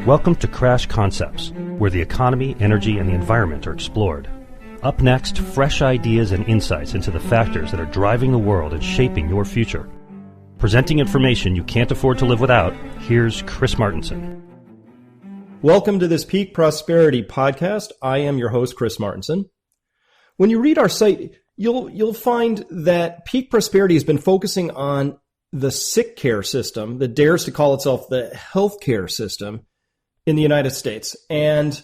Welcome to Crash Concepts, where the economy, energy, and the environment are explored. Up next, fresh ideas and insights into the factors that are driving the world and shaping your future. Presenting information you can't afford to live without, here's Chris Martenson. Welcome to this Peak Prosperity podcast. I am your host, Chris Martenson. When you read our site, you'll find that Peak Prosperity has been focusing on the sick care system that dares to call itself the healthcare system in the United States. And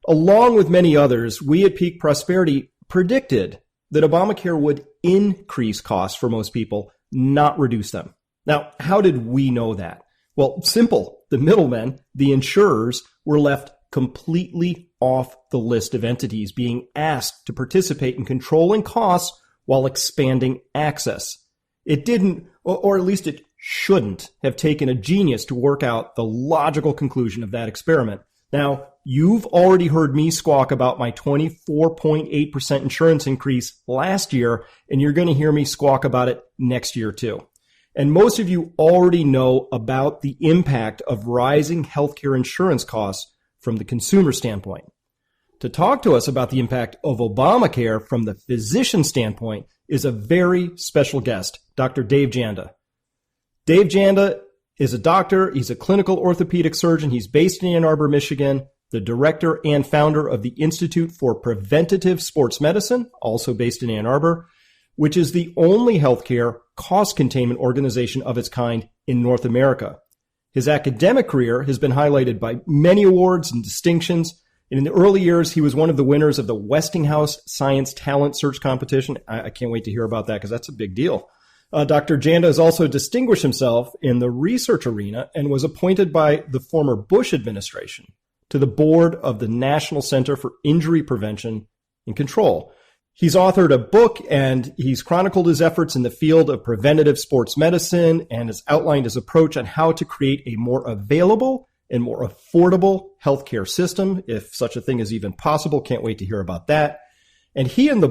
along with many others, we at Peak Prosperity predicted that Obamacare would increase costs for most people, not reduce them. Now, how did we know that? Well, simple. The middlemen, the insurers, were left completely off the list of entities being asked to participate in controlling costs while expanding access. It didn't, or at least it shouldn't, have taken a genius to work out the logical conclusion of that experiment. Now, you've already heard me squawk about my 24.8% insurance increase last year, and you're going to hear me squawk about it next year too. And most of you already know about the impact of rising healthcare insurance costs from the consumer standpoint. To talk to us about the impact of Obamacare from the physician standpoint is a very special guest, Dr. Dave Janda. Dave Janda is a doctor. He's a clinical orthopedic surgeon. He's based in Ann Arbor, Michigan, the director and founder of the Institute for Preventative Sports Medicine, also based in Ann Arbor, which is the only healthcare cost containment organization of its kind in North America. His academic career has been highlighted by many awards and distinctions. And in the early years, he was one of the winners of the Westinghouse Science Talent Search Competition. I can't wait to hear about that because that's a big deal. Dr. Janda has also distinguished himself in the research arena and was appointed by the former Bush administration to the board of the National Center for Injury Prevention and Control. He's authored a book and he's chronicled his efforts in the field of preventative sports medicine and has outlined his approach on how to create a more available and more affordable healthcare system, if such a thing is even possible. Can't wait to hear about that. And he and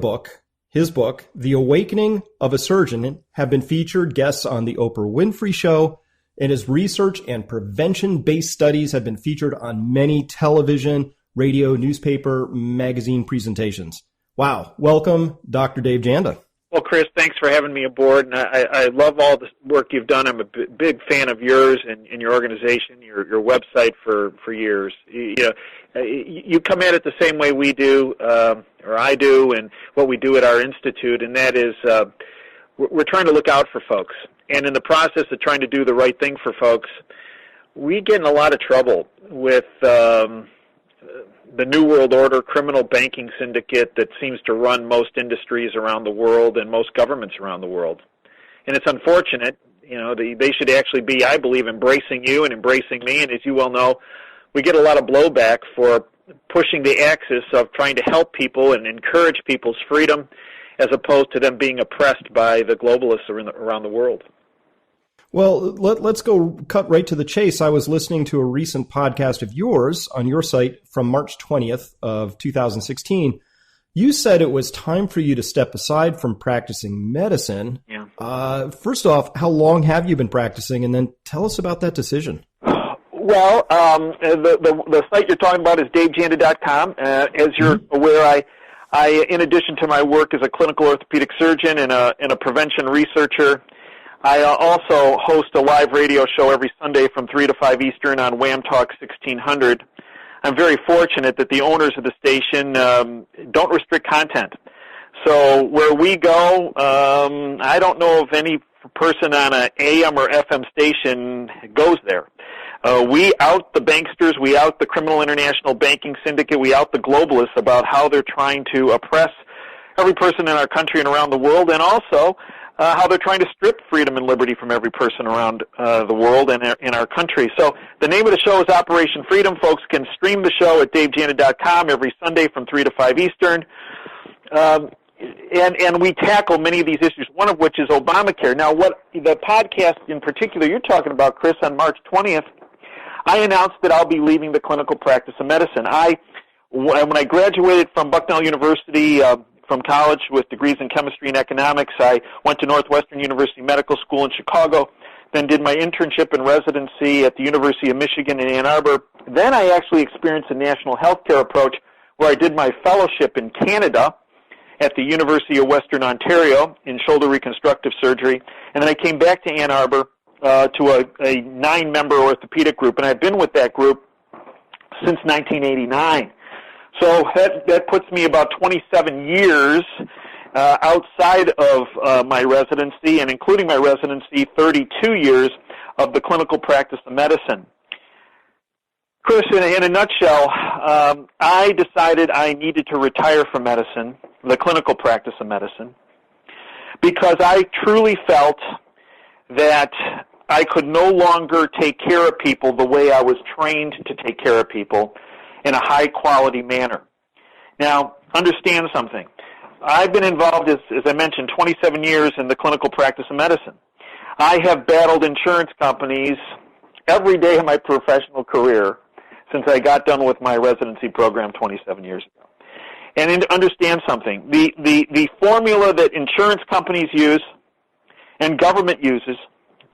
his book, The Awakening of a Surgeon, have been featured guests on the Oprah Winfrey Show, and his research and prevention-based studies have been featured on many television, radio, newspaper, magazine presentations. Wow. Welcome, Dr. Dave Janda. Well, Chris, thanks for having me aboard. And I love all the work you've done. I'm a big fan of yours and your organization, your website for years. You come at it the same way we do, or I do, and what we do at our institute, and that is we're trying to look out for folks. And in the process of trying to do the right thing for folks, we get in a lot of trouble with the New World Order criminal banking syndicate that seems to run most industries around the world and most governments around the world. And it's unfortunate. They should actually be, I believe, embracing you and embracing me. And as you well know, we get a lot of blowback for pushing the axis of trying to help people and encourage people's freedom as opposed to them being oppressed by the globalists around the world. Well, let's cut right to the chase. I was listening to a recent podcast of yours on your site from March 20th of 2016. You said it was time for you to step aside from practicing medicine. Yeah. First off, how long have you been practicing? And then tell us about that decision. Well, the site you're talking about is davejanda.com. As you're aware, I, in addition to my work as a clinical orthopedic surgeon and a prevention researcher, I also host a live radio show every Sunday from 3 to 5 Eastern on Wham Talk 1600. I'm very fortunate that the owners of the station don't restrict content. So where we go, I don't know if any person on an AM or FM station goes there. We out the banksters, we out the criminal international banking syndicate, we out the globalists about how they're trying to oppress every person in our country and around the world, and also how they're trying to strip freedom and liberty from every person around the world and in our country. So the name of the show is Operation Freedom. Folks can stream the show at davejanda.com every Sunday from 3 to 5 Eastern. And we tackle many of these issues, one of which is Obamacare. Now, what the podcast in particular you're talking about, Chris, on March 20th, I announced that I'll be leaving the clinical practice of medicine. When I graduated from Bucknell University from college with degrees in chemistry and economics, I went to Northwestern University Medical School in Chicago, then did my internship and residency at the University of Michigan in Ann Arbor. Then I actually experienced a national healthcare approach where I did my fellowship in Canada at the University of Western Ontario in shoulder reconstructive surgery. And then I came back to Ann Arbor to a 9-member orthopedic group, and I've been with that group since 1989. So that puts me about 27 years outside of my residency, and including my residency, 32 years of the clinical practice of medicine. Chris, in a nutshell, I decided I needed to retire from medicine, the clinical practice of medicine, because I truly felt that I could no longer take care of people the way I was trained to take care of people in a high-quality manner. Now, understand something. I've been involved, as I mentioned, 27 years in the clinical practice of medicine. I have battled insurance companies every day of my professional career since I got done with my residency program 27 years ago. And understand something. The formula that insurance companies use and government uses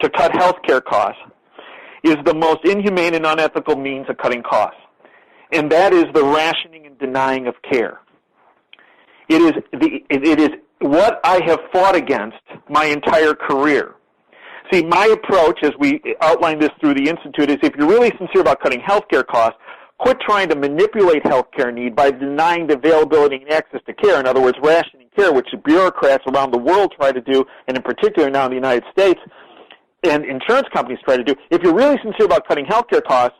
to cut health care costs is the most inhumane and unethical means of cutting costs. And that is the rationing and denying of care. It is what I have fought against my entire career. See, my approach, as we outlined this through the Institute, is if you're really sincere about cutting health care costs, quit trying to manipulate health care need by denying the availability and access to care. In other words, rationing care, which bureaucrats around the world try to do, and in particular now in the United States, and insurance companies try to do. If you're really sincere about cutting health care costs,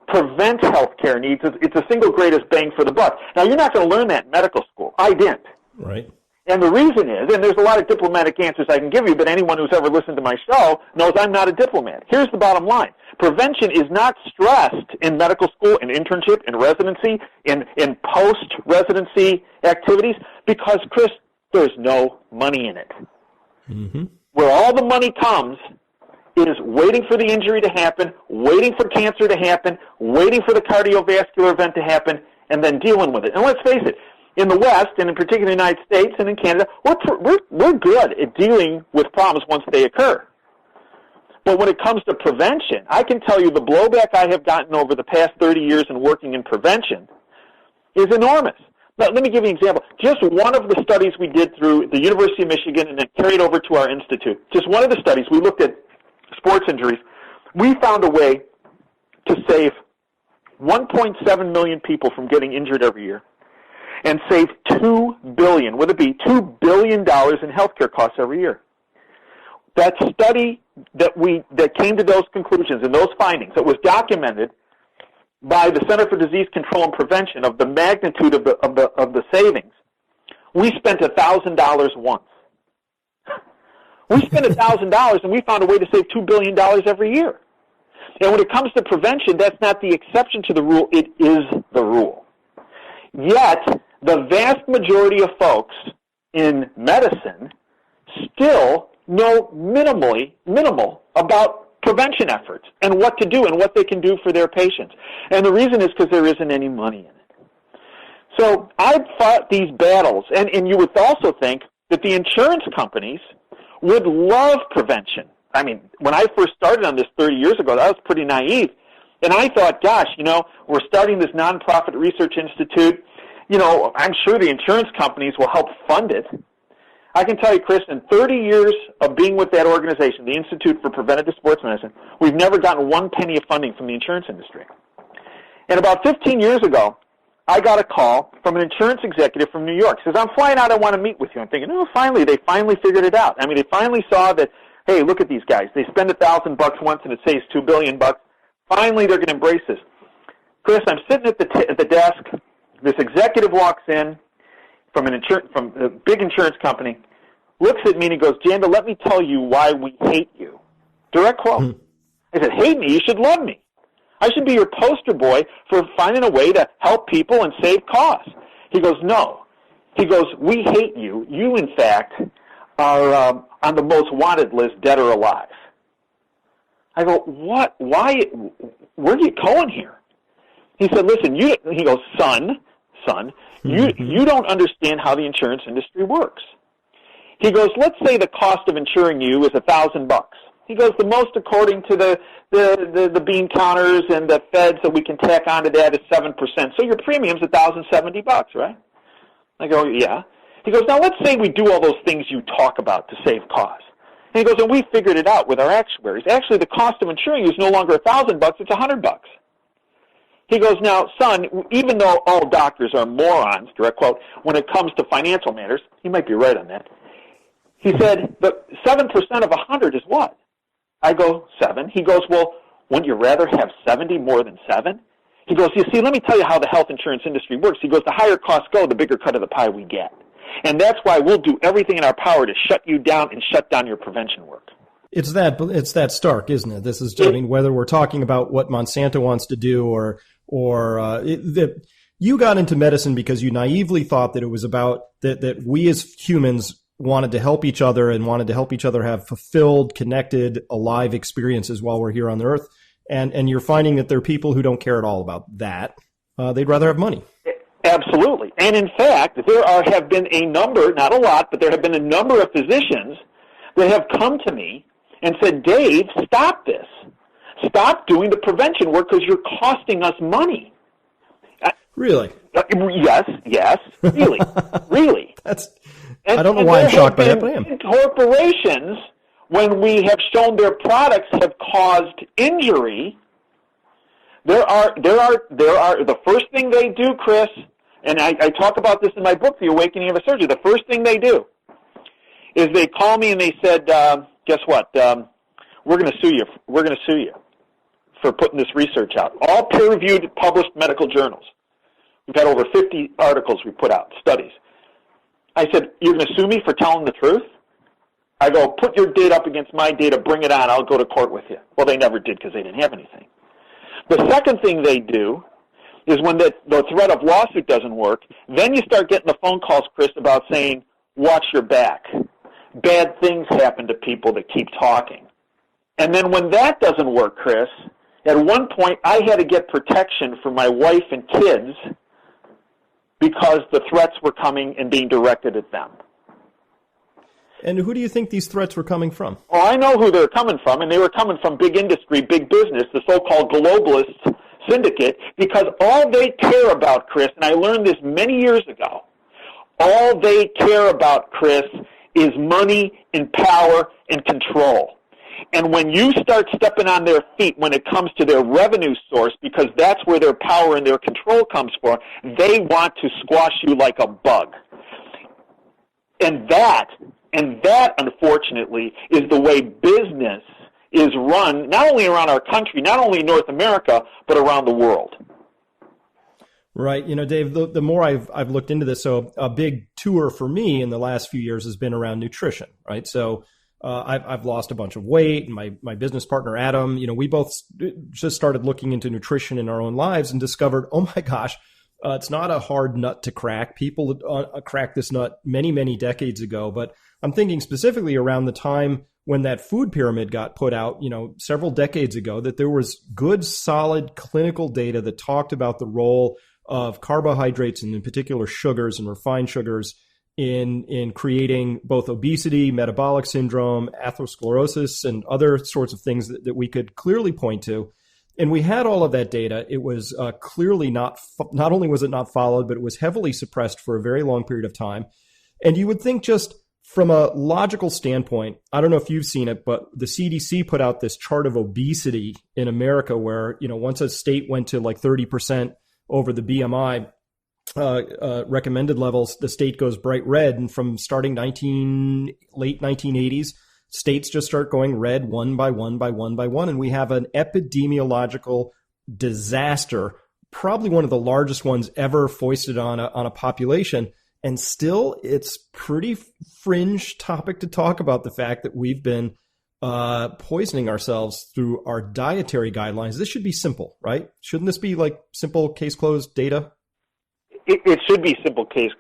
prevent health care needs. It's the single greatest bang for the buck. Now, you're not going to learn that in medical school. I didn't. Right. And the reason is, and there's a lot of diplomatic answers I can give you, but anyone who's ever listened to my show knows I'm not a diplomat. Here's the bottom line. Prevention is not stressed in medical school, in internship, in residency, in post-residency activities, because, Chris, there's no money in it. Mm-hmm. Where all the money comes is waiting for the injury to happen, waiting for cancer to happen, waiting for the cardiovascular event to happen, and then dealing with it. And let's face it, in the West, and in particular the United States and in Canada, we're good at dealing with problems once they occur. But when it comes to prevention, I can tell you the blowback I have gotten over the past 30 years in working in prevention is enormous. But let me give you an example. Just one of the studies we did through the University of Michigan and then carried over to our institute, just one of the studies, we looked at sports injuries. We found a way to save 1.7 million people from getting injured every year and save $2 billion, with a B, $2 billion in healthcare costs every year. That study that came to those conclusions and those findings, that was documented by the Center for Disease Control and Prevention of the magnitude of the savings, we spent $1,000 once. We spent $1,000 and we found a way to save $2 billion every year. And when it comes to prevention, that's not the exception to the rule, it is the rule. Yet, the vast majority of folks in medicine still know minimal about prevention efforts and what to do and what they can do for their patients. And the reason is because there isn't any money in it. So I've fought these battles, and you would also think that the insurance companies would love prevention. I mean, when I first started on this 30 years ago, I was pretty naive. And I thought, gosh, we're starting this nonprofit research institute. I'm sure the insurance companies will help fund it. I can tell you, Chris, in 30 years of being with that organization, the Institute for Preventative Sports Medicine, we've never gotten one penny of funding from the insurance industry. And about 15 years ago, I got a call from an insurance executive from New York. He says, I'm flying out, I want to meet with you. I'm thinking, they finally figured it out. I mean, they finally saw that, hey, look at these guys. They spend $1,000 once and it saves $2 billion. Finally, they're going to embrace this. Chris, I'm sitting at the desk. This executive walks in from a big insurance company, looks at me and he goes, Janda, let me tell you why we hate you. Direct quote. I said, hate me? You should love me. I should be your poster boy for finding a way to help people and save costs. He goes, no. He goes, we hate you. You, in fact, are on the most wanted list, dead or alive. I go, what? Why? Where are you going here? He said, listen, he goes, son, you don't understand how the insurance industry works. He goes, let's say the cost of insuring you is $1,000. He goes, the most according to the bean counters and the feds that we can tack onto that is 7%. So your premium's $1,070, right? I go, yeah. He goes, now let's say we do all those things you talk about to save costs. And he goes, and we figured it out with our actuaries. Actually, the cost of insuring you is no longer $1,000, it's $100. He goes, now, son, even though all doctors are morons, direct quote, when it comes to financial matters, he might be right on that. He said, but 7% of 100 is what? I go, 7. He goes, well, wouldn't you rather have 70 more than 7? He goes, you see, let me tell you how the health insurance industry works. He goes, the higher costs go, the bigger cut of the pie we get. And that's why we'll do everything in our power to shut you down and shut down your prevention work. It's that stark, isn't it? This is, I mean, whether we're talking about what Monsanto wants to do you got into medicine because you naively thought that it was about that we as humans wanted to help each other and wanted to help each other have fulfilled, connected, alive experiences while we're here on the earth. And you're finding that there are people who don't care at all about that. They'd rather have money. Absolutely. And in fact, have been a number, not a lot, but there have been a number of physicians that have come to me and said, Dave, stop this. Stop doing the prevention work because you're costing us money. Really? Yes, really, really. I don't know why I'm shocked by that, but I am. Corporations, when we have shown their products have caused injury, there are the first thing they do, Chris, and I talk about this in my book, The Awakening of a Surgeon. The first thing they do is they call me and they said, guess what? We're going to sue you. We're going to sue you for putting this research out. All peer-reviewed, published medical journals. We've had over 50 articles we put out, studies. I said, you're going to sue me for telling the truth? I go, put your data up against my data, bring it on, I'll go to court with you. Well, they never did because they didn't have anything. The second thing they do is when the threat of lawsuit doesn't work, then you start getting the phone calls, Chris, about saying, watch your back. Bad things happen to people that keep talking. And then when that doesn't work, Chris, at one point I had to get protection for my wife and kids because the threats were coming and being directed at them. And who do you think these threats were coming from? Well, I know who they're coming from, and they were coming from big industry, big business, the so-called globalist syndicate, because all they care about, Chris, and I learned this many years ago, all they care about, Chris, is money and power and control. And when you start stepping on their feet when it comes to their revenue source, because that's where their power and their control comes from, they want to squash you like a bug. And that, unfortunately, is the way business is run, not only around our country, not only North America, but around the world. Right. You know, Dave, the more I've looked into this, so a big tour for me in the last few years has been around nutrition, right? So I've lost a bunch of weight, and my business partner, Adam, you know, we both just started looking into nutrition in our own lives and discovered, oh my gosh, it's not a hard nut to crack. People cracked this nut many, many decades ago, but I'm thinking specifically around the time when that food pyramid got put out, you know, several decades ago, that there was good, solid clinical data that talked about the role of carbohydrates and in particular sugars and refined sugars in creating both obesity, metabolic syndrome, atherosclerosis, and other sorts of things that we could clearly point to. And we had all of that data. It was clearly not only was it not followed, but it was heavily suppressed for a very long period of time. And you would think, just from a logical standpoint, I don't know if you've seen it, but the CDC put out this chart of obesity in America where, you know, once a state went to like 30% over the BMI recommended levels, the state goes bright red. And from starting late 1980s, states just start going red one by one by one by one. And we have an epidemiological disaster, probably one of the largest ones ever foisted on a population. And still, it's pretty fringe topic to talk about the fact that we've been poisoning ourselves through our dietary guidelines. This should be simple, right? Shouldn't this be like simple case closed data? It should be simple case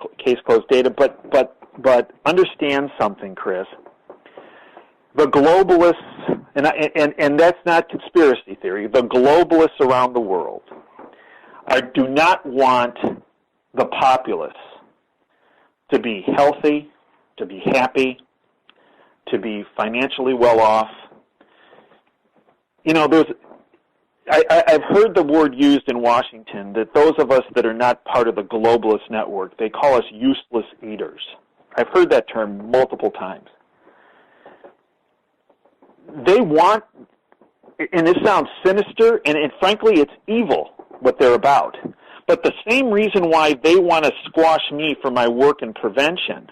closed data, but understand something, Chris. The globalists, and that's not conspiracy theory, the globalists around the world do not want the populace to be healthy, to be happy, to be financially well off, I've heard the word used in Washington that those of us that are not part of the globalist network, they call us useless eaters. I've heard that term multiple times. They want, and this sounds sinister, and frankly, it's evil what they're about. But the same reason why they want to squash me for my work in prevention,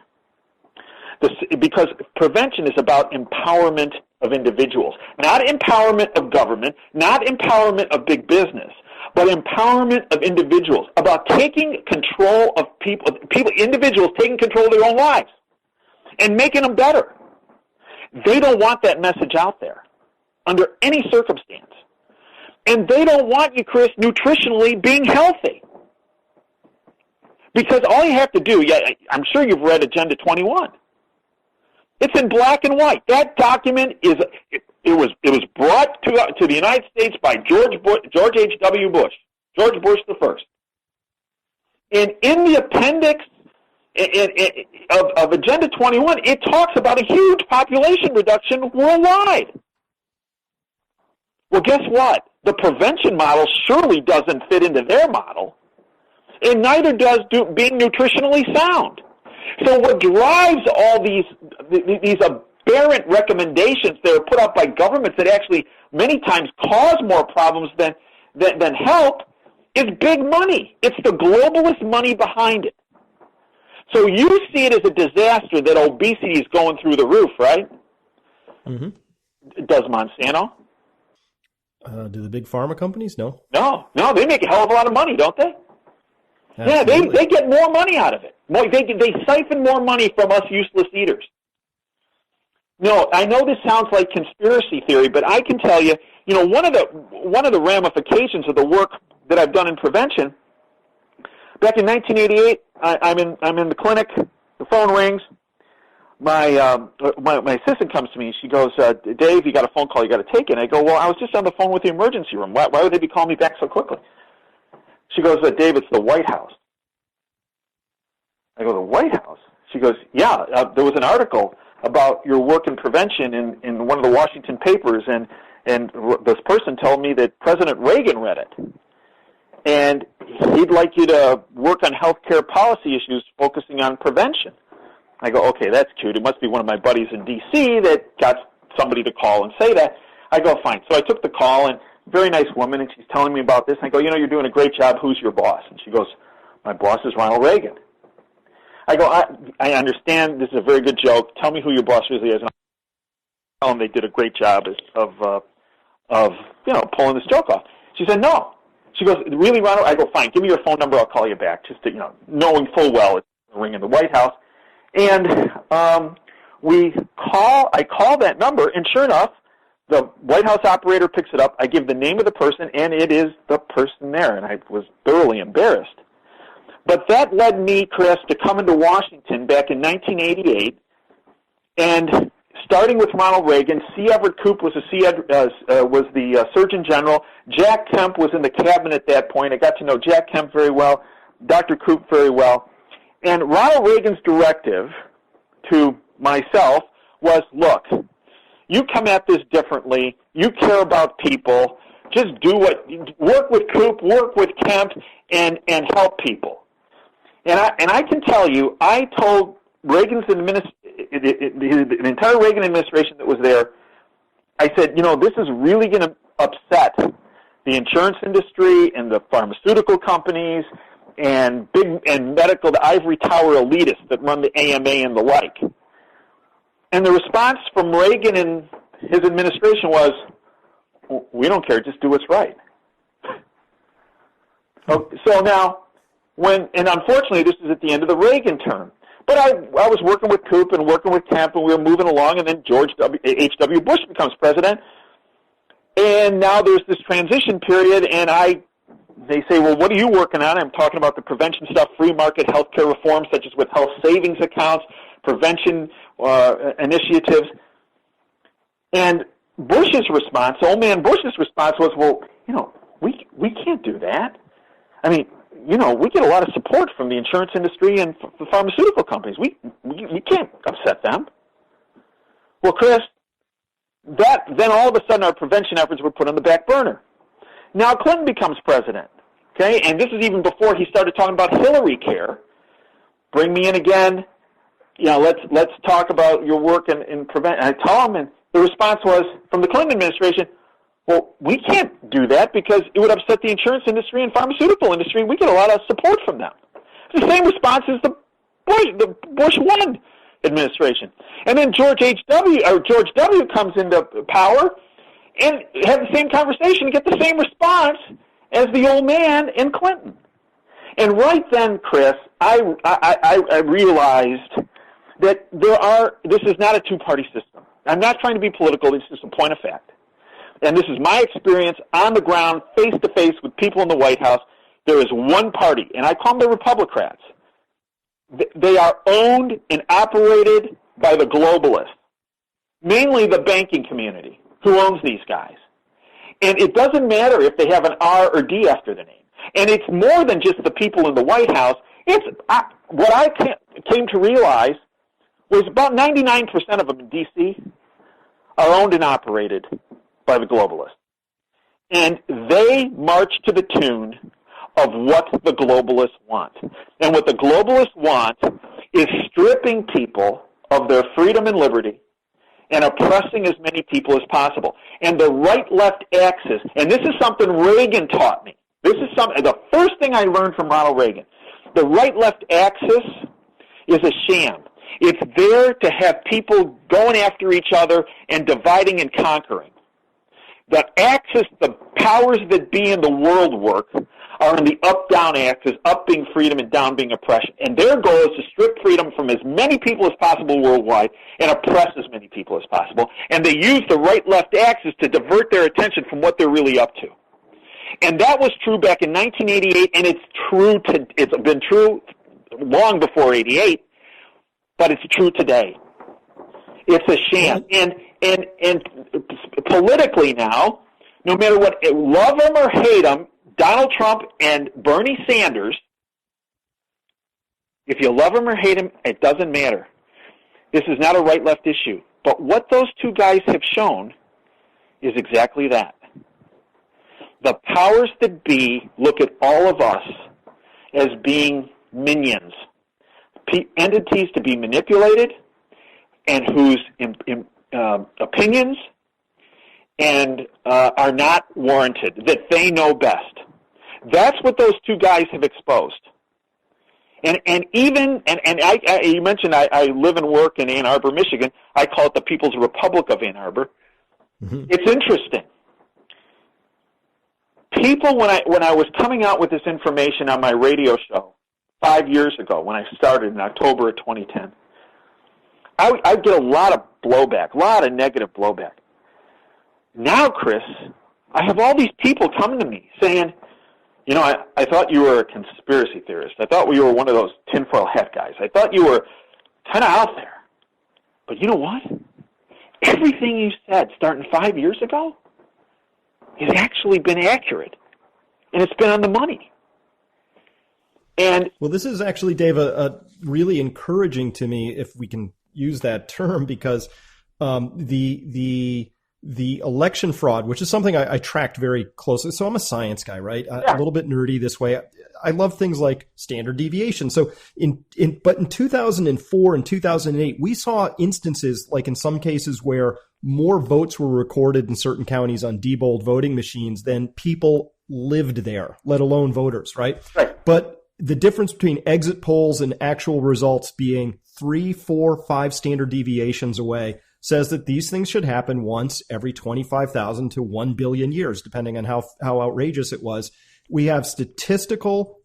because prevention is about empowerment of individuals, not empowerment of government, not empowerment of big business, but empowerment of individuals, about taking control of individuals taking control of their own lives and making them better. They don't want that message out there under any circumstance. And they don't want you, Chris, nutritionally being healthy. Because all you have to do, I'm sure you've read Agenda 21. It's in black and white. That document it was brought to the United States by George H.W. Bush, George Bush the First. And in the appendix of Agenda 21, it talks about a huge population reduction worldwide. Well, guess what? The prevention model surely doesn't fit into their model, and neither does being nutritionally sound. So what drives all these aberrant recommendations that are put out by governments that actually many times cause more problems than help is big money. It's the globalist money behind it. So you see it as a disaster that obesity is going through the roof, right? Mm-hmm. Does Monsanto? Do the big pharma companies? No. No, they make a hell of a lot of money, don't they? Absolutely. Yeah, they get more money out of it. They siphon more money from us useless eaters. No, I know this sounds like conspiracy theory, but I can tell you, one of the ramifications of the work that I've done in prevention. Back in 1988, I'm in the clinic. The phone rings. My assistant comes to me. She goes, "Dave, you got a phone call. You got to take it." And I go, "Well, I was just on the phone with the emergency room. Why would they be calling me back so quickly?" She goes, "Dave, it's the White House." I go, "The White House?" She goes, "Yeah, there was an article about your work in prevention in one of the Washington papers, and this person told me that President Reagan read it, and he'd like you to work on health care policy issues focusing on prevention." I go, "Okay, that's cute. It must be one of my buddies in D.C. that got somebody to call and say that." I go, "Fine." So I took the call, and very nice woman, and she's telling me about this. And I go, "You're doing a great job. Who's your boss?" And she goes, "My boss is Ronald Reagan." I go, I understand this is a very good joke. Tell me who your boss really is. And I tell them they did a great job of pulling this joke off. She said, "No." She goes, "Really, Ronald?" I go, "Fine. Give me your phone number. I'll call you back." Just to, knowing full well it's a ring in the White House. And I call that number, and sure enough, the White House operator picks it up. I give the name of the person, and it is the person there, and I was thoroughly embarrassed. But that led me, Chris, to come into Washington back in 1988, and starting with Ronald Reagan, C. Everett Koop was the Surgeon General. Jack Kemp was in the cabinet at that point. I got to know Jack Kemp very well, Dr. Koop very well. And Ronald Reagan's directive to myself was, look, you come at this differently. You care about people. Just work with Koop, work with Kemp, and help people. And I can tell you, I told Reagan's the entire Reagan administration that was there, I said, this is really going to upset the insurance industry and the pharmaceutical companies and medical, the ivory tower elitists that run the AMA and the like. And the response from Reagan and his administration was, "We don't care, just do what's right." So now, and unfortunately this is at the end of the Reagan term, but I was working with Koop and working with Kemp, and we were moving along, and then George H.W. Bush becomes president, and now there's this transition period, and they say, "Well, what are you working on?" I'm talking about the prevention stuff, free market healthcare reform, such as with health savings accounts, prevention initiatives. And Bush's response, old man Bush's response was, "Well, we can't do that. I mean, we get a lot of support from the insurance industry and the pharmaceutical companies. We can't upset them." Well, Chris, then all of a sudden our prevention efforts were put on the back burner. Now Clinton becomes president, okay, and this is even before he started talking about Hillary care. Bring me in again. Let's talk about your work in prevent. I tell him, and the response was from the Clinton administration, well, we can't do that because it would upset the insurance industry and pharmaceutical industry. We get a lot of support from them. It's the same response as the Bush 1 administration. And then George W. comes into power and have the same conversation and get the same response as the old man in Clinton. And right then, Chris, I realized that this is not a two-party system. I'm not trying to be political. This is a point of fact. And this is my experience on the ground, face-to-face with people in the White House. There is one party, and I call them the Republicans. They are owned and operated by the globalists, mainly the banking community, who owns these guys. And it doesn't matter if they have an R or D after the name. And it's more than just the people in the White House. What I came to realize was about 99% of them in D.C. are owned and operated by the globalists. And they march to the tune of what the globalists want. And what the globalists want is stripping people of their freedom and liberty and oppressing as many people as possible. And the right-left axis, and this is something Reagan taught me. The first thing I learned from Ronald Reagan. The right-left axis is a sham. It's there to have people going after each other and dividing and conquering. The axis, the powers that be in the world work, are in the up-down axis, up being freedom and down being oppression. And their goal is to strip freedom from as many people as possible worldwide and oppress as many people as possible. And they use the right-left axis to divert their attention from what they're really up to. And that was true back in 1988, and it's been true long before 88, but it's true today. It's a sham. And politically now, no matter what, love them or hate them, Donald Trump and Bernie Sanders, if you love them or hate them, it doesn't matter. This is not a right-left issue. But what those two guys have shown is exactly that. The powers that be look at all of us as being minions, entities to be manipulated, and whose opinions and are not warranted, that they know best. That's what those two guys have exposed. You mentioned I live and work in Ann Arbor, Michigan. I call it the People's Republic of Ann Arbor. Mm-hmm. It's interesting. People, when I was coming out with this information on my radio show 5 years ago, when I started in October of 2010, I get a lot of blowback, a lot of negative blowback. Now, Chris, I have all these people coming to me saying, I thought you were a conspiracy theorist. I thought you were one of those tinfoil hat guys. I thought you were kind of out there. But you know what? Everything you said starting 5 years ago has actually been accurate, and it's been on the money. And well, this is actually, Dave, a really encouraging to me, if we can use that term, because the election fraud, which is something I tracked very closely. So I'm a science guy, right? A little bit nerdy this way. I love things like standard deviation. So but in 2004 and 2008, we saw instances, like in some cases, where more votes were recorded in certain counties on debold voting machines than people lived there, let alone voters, right? But the difference between exit polls and actual results being 3, 4, 5 standard deviations away says that these things should happen once every 25,000 to 1 billion years, depending on how outrageous it was. We have statistical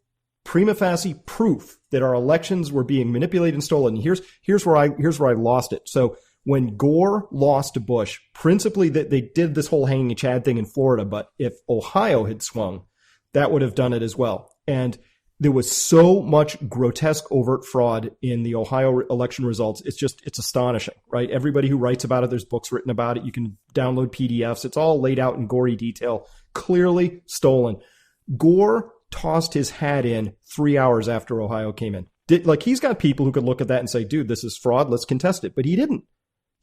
prima facie proof that our elections were being manipulated and stolen. Here's where I lost it. So when Gore lost to Bush, principally that they did this whole hanging Chad thing in Florida, but if Ohio had swung, that would have done it as well. And there was so much grotesque overt fraud in the Ohio election results. It's astonishing, right? Everybody who writes about it, there's books written about it. You can download PDFs. It's all laid out in gory detail, clearly stolen. Gore tossed his hat in 3 hours after Ohio came in. He's got people who could look at that and say, dude, this is fraud. Let's contest it. But he didn't.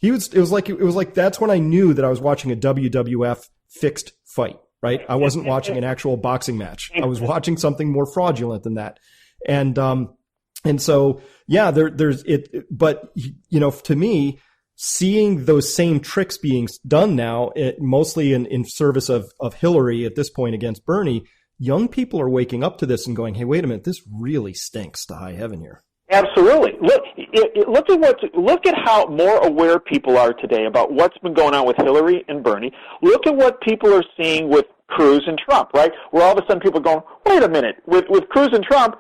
It was like that's when I knew that I was watching a WWF fixed fight, right? I wasn't watching an actual boxing match. I was watching something more fraudulent than that. And so, yeah, there's it, but to me, seeing those same tricks being done now, mostly in service of Hillary at this point against Bernie, young people are waking up to this and going, hey, wait a minute, this really stinks to high heaven here. Absolutely. Look at how more aware people are today about what's been going on with Hillary and Bernie. Look at what people are seeing with Cruz and Trump, right? Where all of a sudden people are going, wait a minute, with Cruz and Trump,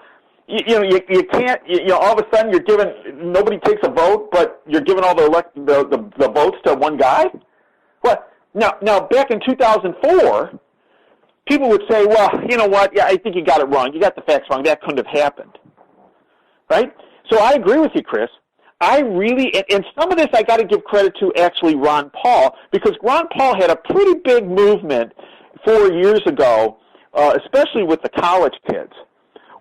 you can't, all of a sudden you're giving, nobody takes a vote, but you're giving all the votes to one guy? What? Now back in 2004, people would say, well, you know what, yeah, I think you got it wrong. You got the facts wrong. That couldn't have happened. Right? So I agree with you, Chris. I really, and some of this I got to give credit to actually Ron Paul, because Ron Paul had a pretty big movement 4 years ago, especially with the college kids,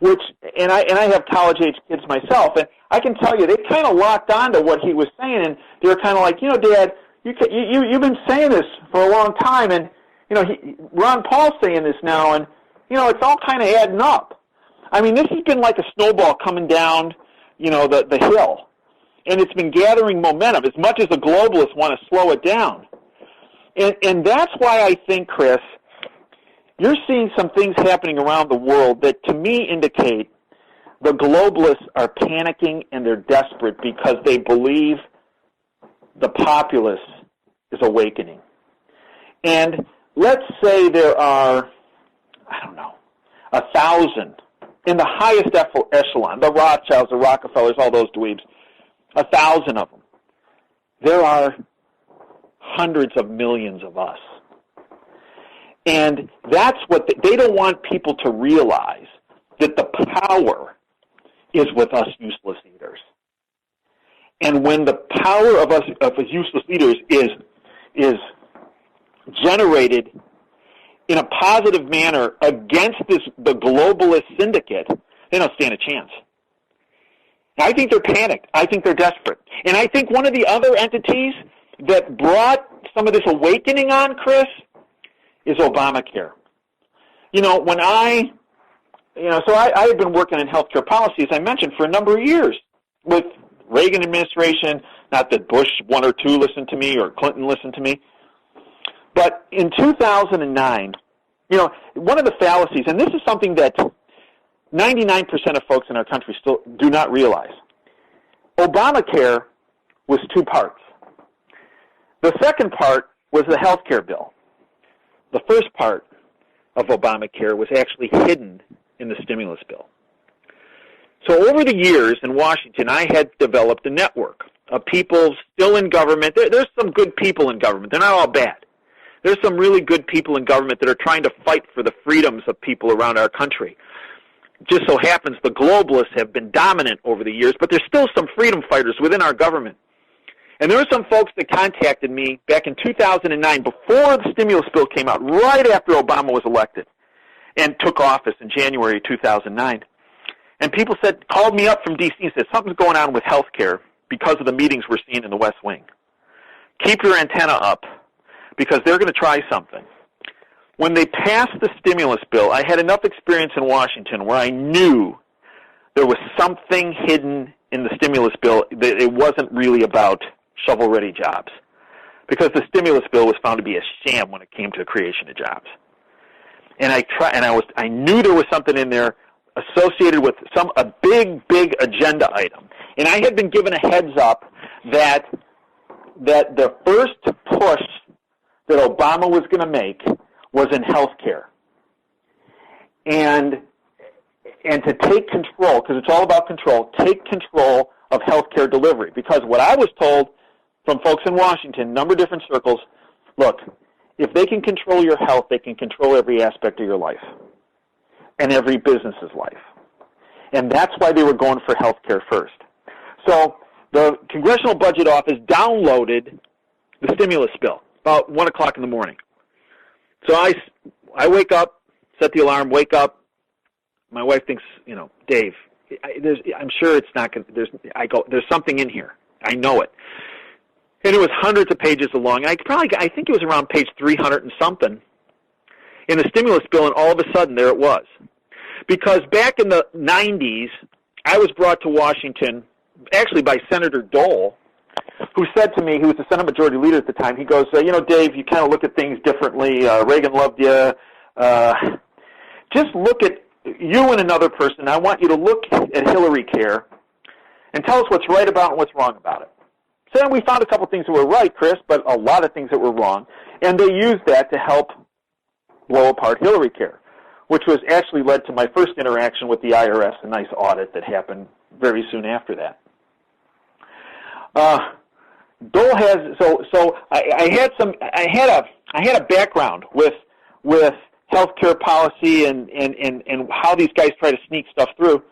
and I have college-age kids myself, and I can tell you they kind of locked on to what he was saying, and they were kind of like, Dad, you've been saying this for a long time, and Ron Paul's saying this now, and it's all kind of adding up. I mean, this has been like a snowball coming down, the hill, and it's been gathering momentum as much as the globalists want to slow it down. And that's why I think, Chris, you're seeing some things happening around the world that, to me, indicate the globalists are panicking and they're desperate because they believe the populace is awakening. And let's say there are, 1,000 in the highest echelon, the Rothschilds, the Rockefellers, all those dweebs, 1,000 of them. There are hundreds of millions of us. And that's what they don't want people to realize, that the power is with us useless eaters. And when the power of us useless eaters is generated in a positive manner against the globalist syndicate, they don't stand a chance. I think they're panicked. I think they're desperate. And I think one of the other entities that brought some of this awakening on, Chris, is Obamacare. When I had been working in healthcare policy, as I mentioned, for a number of years with Reagan administration, not that Bush 1 or 2 listened to me or Clinton listened to me. But in 2009, one of the fallacies, and this is something that 99% of folks in our country still do not realize, Obamacare was 2 parts. The second part was the health care bill. The first part of Obamacare was actually hidden in the stimulus bill. So over the years in Washington, I had developed a network of people still in government. There's some good people in government. They're not all bad. There's some really good people in government that are trying to fight for the freedoms of people around our country. Just so happens the globalists have been dominant over the years, but there's still some freedom fighters within our government. And there were some folks that contacted me back in 2009, before the stimulus bill came out, right after Obama was elected and took office in January 2009. And people called me up from D.C. and said, something's going on with health care because of the meetings we're seeing in the West Wing. Keep your antenna up, because they're going to try something. When they passed the stimulus bill, I had enough experience in Washington where I knew there was something hidden in the stimulus bill, that it wasn't really about shovel-ready jobs, because the stimulus bill was found to be a sham when it came to creation of jobs. And I knew there was something in there associated with a big agenda item. And I had been given a heads up that the first push that Obama was going to make was in health care. And to take control, because it's all about control, take control of health care delivery. Because what I was told from folks in Washington, a number of different circles, look, if they can control your health, they can control every aspect of your life and every business's life. And that's why they were going for health care first. So the Congressional Budget Office downloaded the stimulus bill about 1 o'clock in the morning. So I wake up, set the alarm, wake up. My wife thinks, Dave, I'm sure it's not going to, there's something in here. I know it. And it was hundreds of pages long. I think it was around page 300 and something in the stimulus bill, and all of a sudden there it was. Because back in the 90s, I was brought to Washington, actually by Senator Dole, who said to me, he was the Senate Majority Leader at the time, he goes, Dave, you kind of look at things differently. Reagan loved you. Just look at you and another person. I want you to look at Hillary Care and tell us what's right about and what's wrong about it. So then we found a couple things that were right, Chris, but a lot of things that were wrong. And they used that to help blow apart Hillary Care, which was actually led to my first interaction with the IRS, a nice audit that happened very soon after that. Dole has I had a background with healthcare policy and how these guys try to sneak stuff through.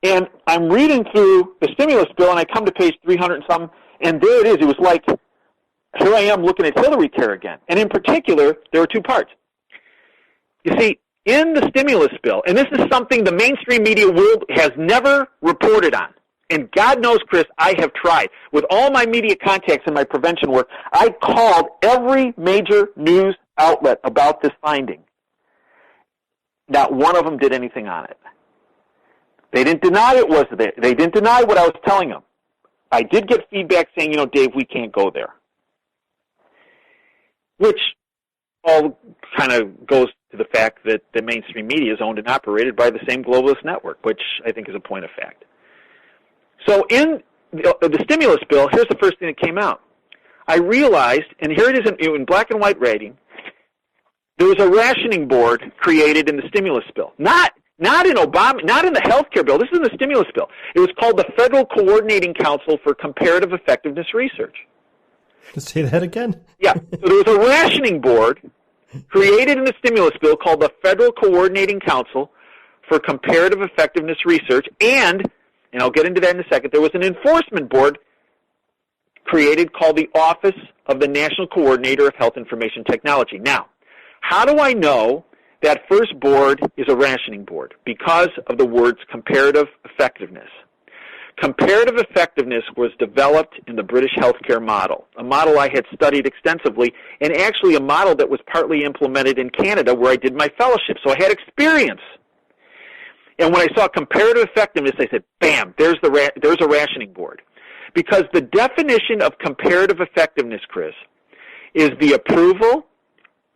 And I'm reading through the stimulus bill, and I come to page 300 and something, and there it is. It was like, here I am looking at Hillary Care again. And in particular, there were two parts. You see, in the stimulus bill, and this is something the mainstream media world has never reported on, and God knows, Chris, I have tried. With all my media contacts and my prevention work, I called every major news outlet about this finding. Not one of them did anything on it. They didn't deny it was there. They didn't deny what I was telling them. I did get feedback saying, Dave, we can't go there. Which all kind of goes to the fact that the mainstream media is owned and operated by the same globalist network, which I think is a point of fact. So in the stimulus bill, here's the first thing that came out. I realized, and here it is in black and white writing, there was a rationing board created in the stimulus bill. Not in Obama, not in the health care bill. This is in the stimulus bill. It was called the Federal Coordinating Council for Comparative Effectiveness Research. Say that again? Yeah. So there was a rationing board created in the stimulus bill called the Federal Coordinating Council for Comparative Effectiveness Research, and I'll get into that in a second, there was an enforcement board created called the Office of the National Coordinator of Health Information Technology. Now, how do I know that first board is a rationing board? Because of the words comparative effectiveness. Comparative effectiveness was developed in the British healthcare model, a model I had studied extensively, and actually a model that was partly implemented in Canada where I did my fellowship. So I had experience. And when I saw comparative effectiveness, I said, bam, there's a rationing board. Because the definition of comparative effectiveness, Chris, is the approval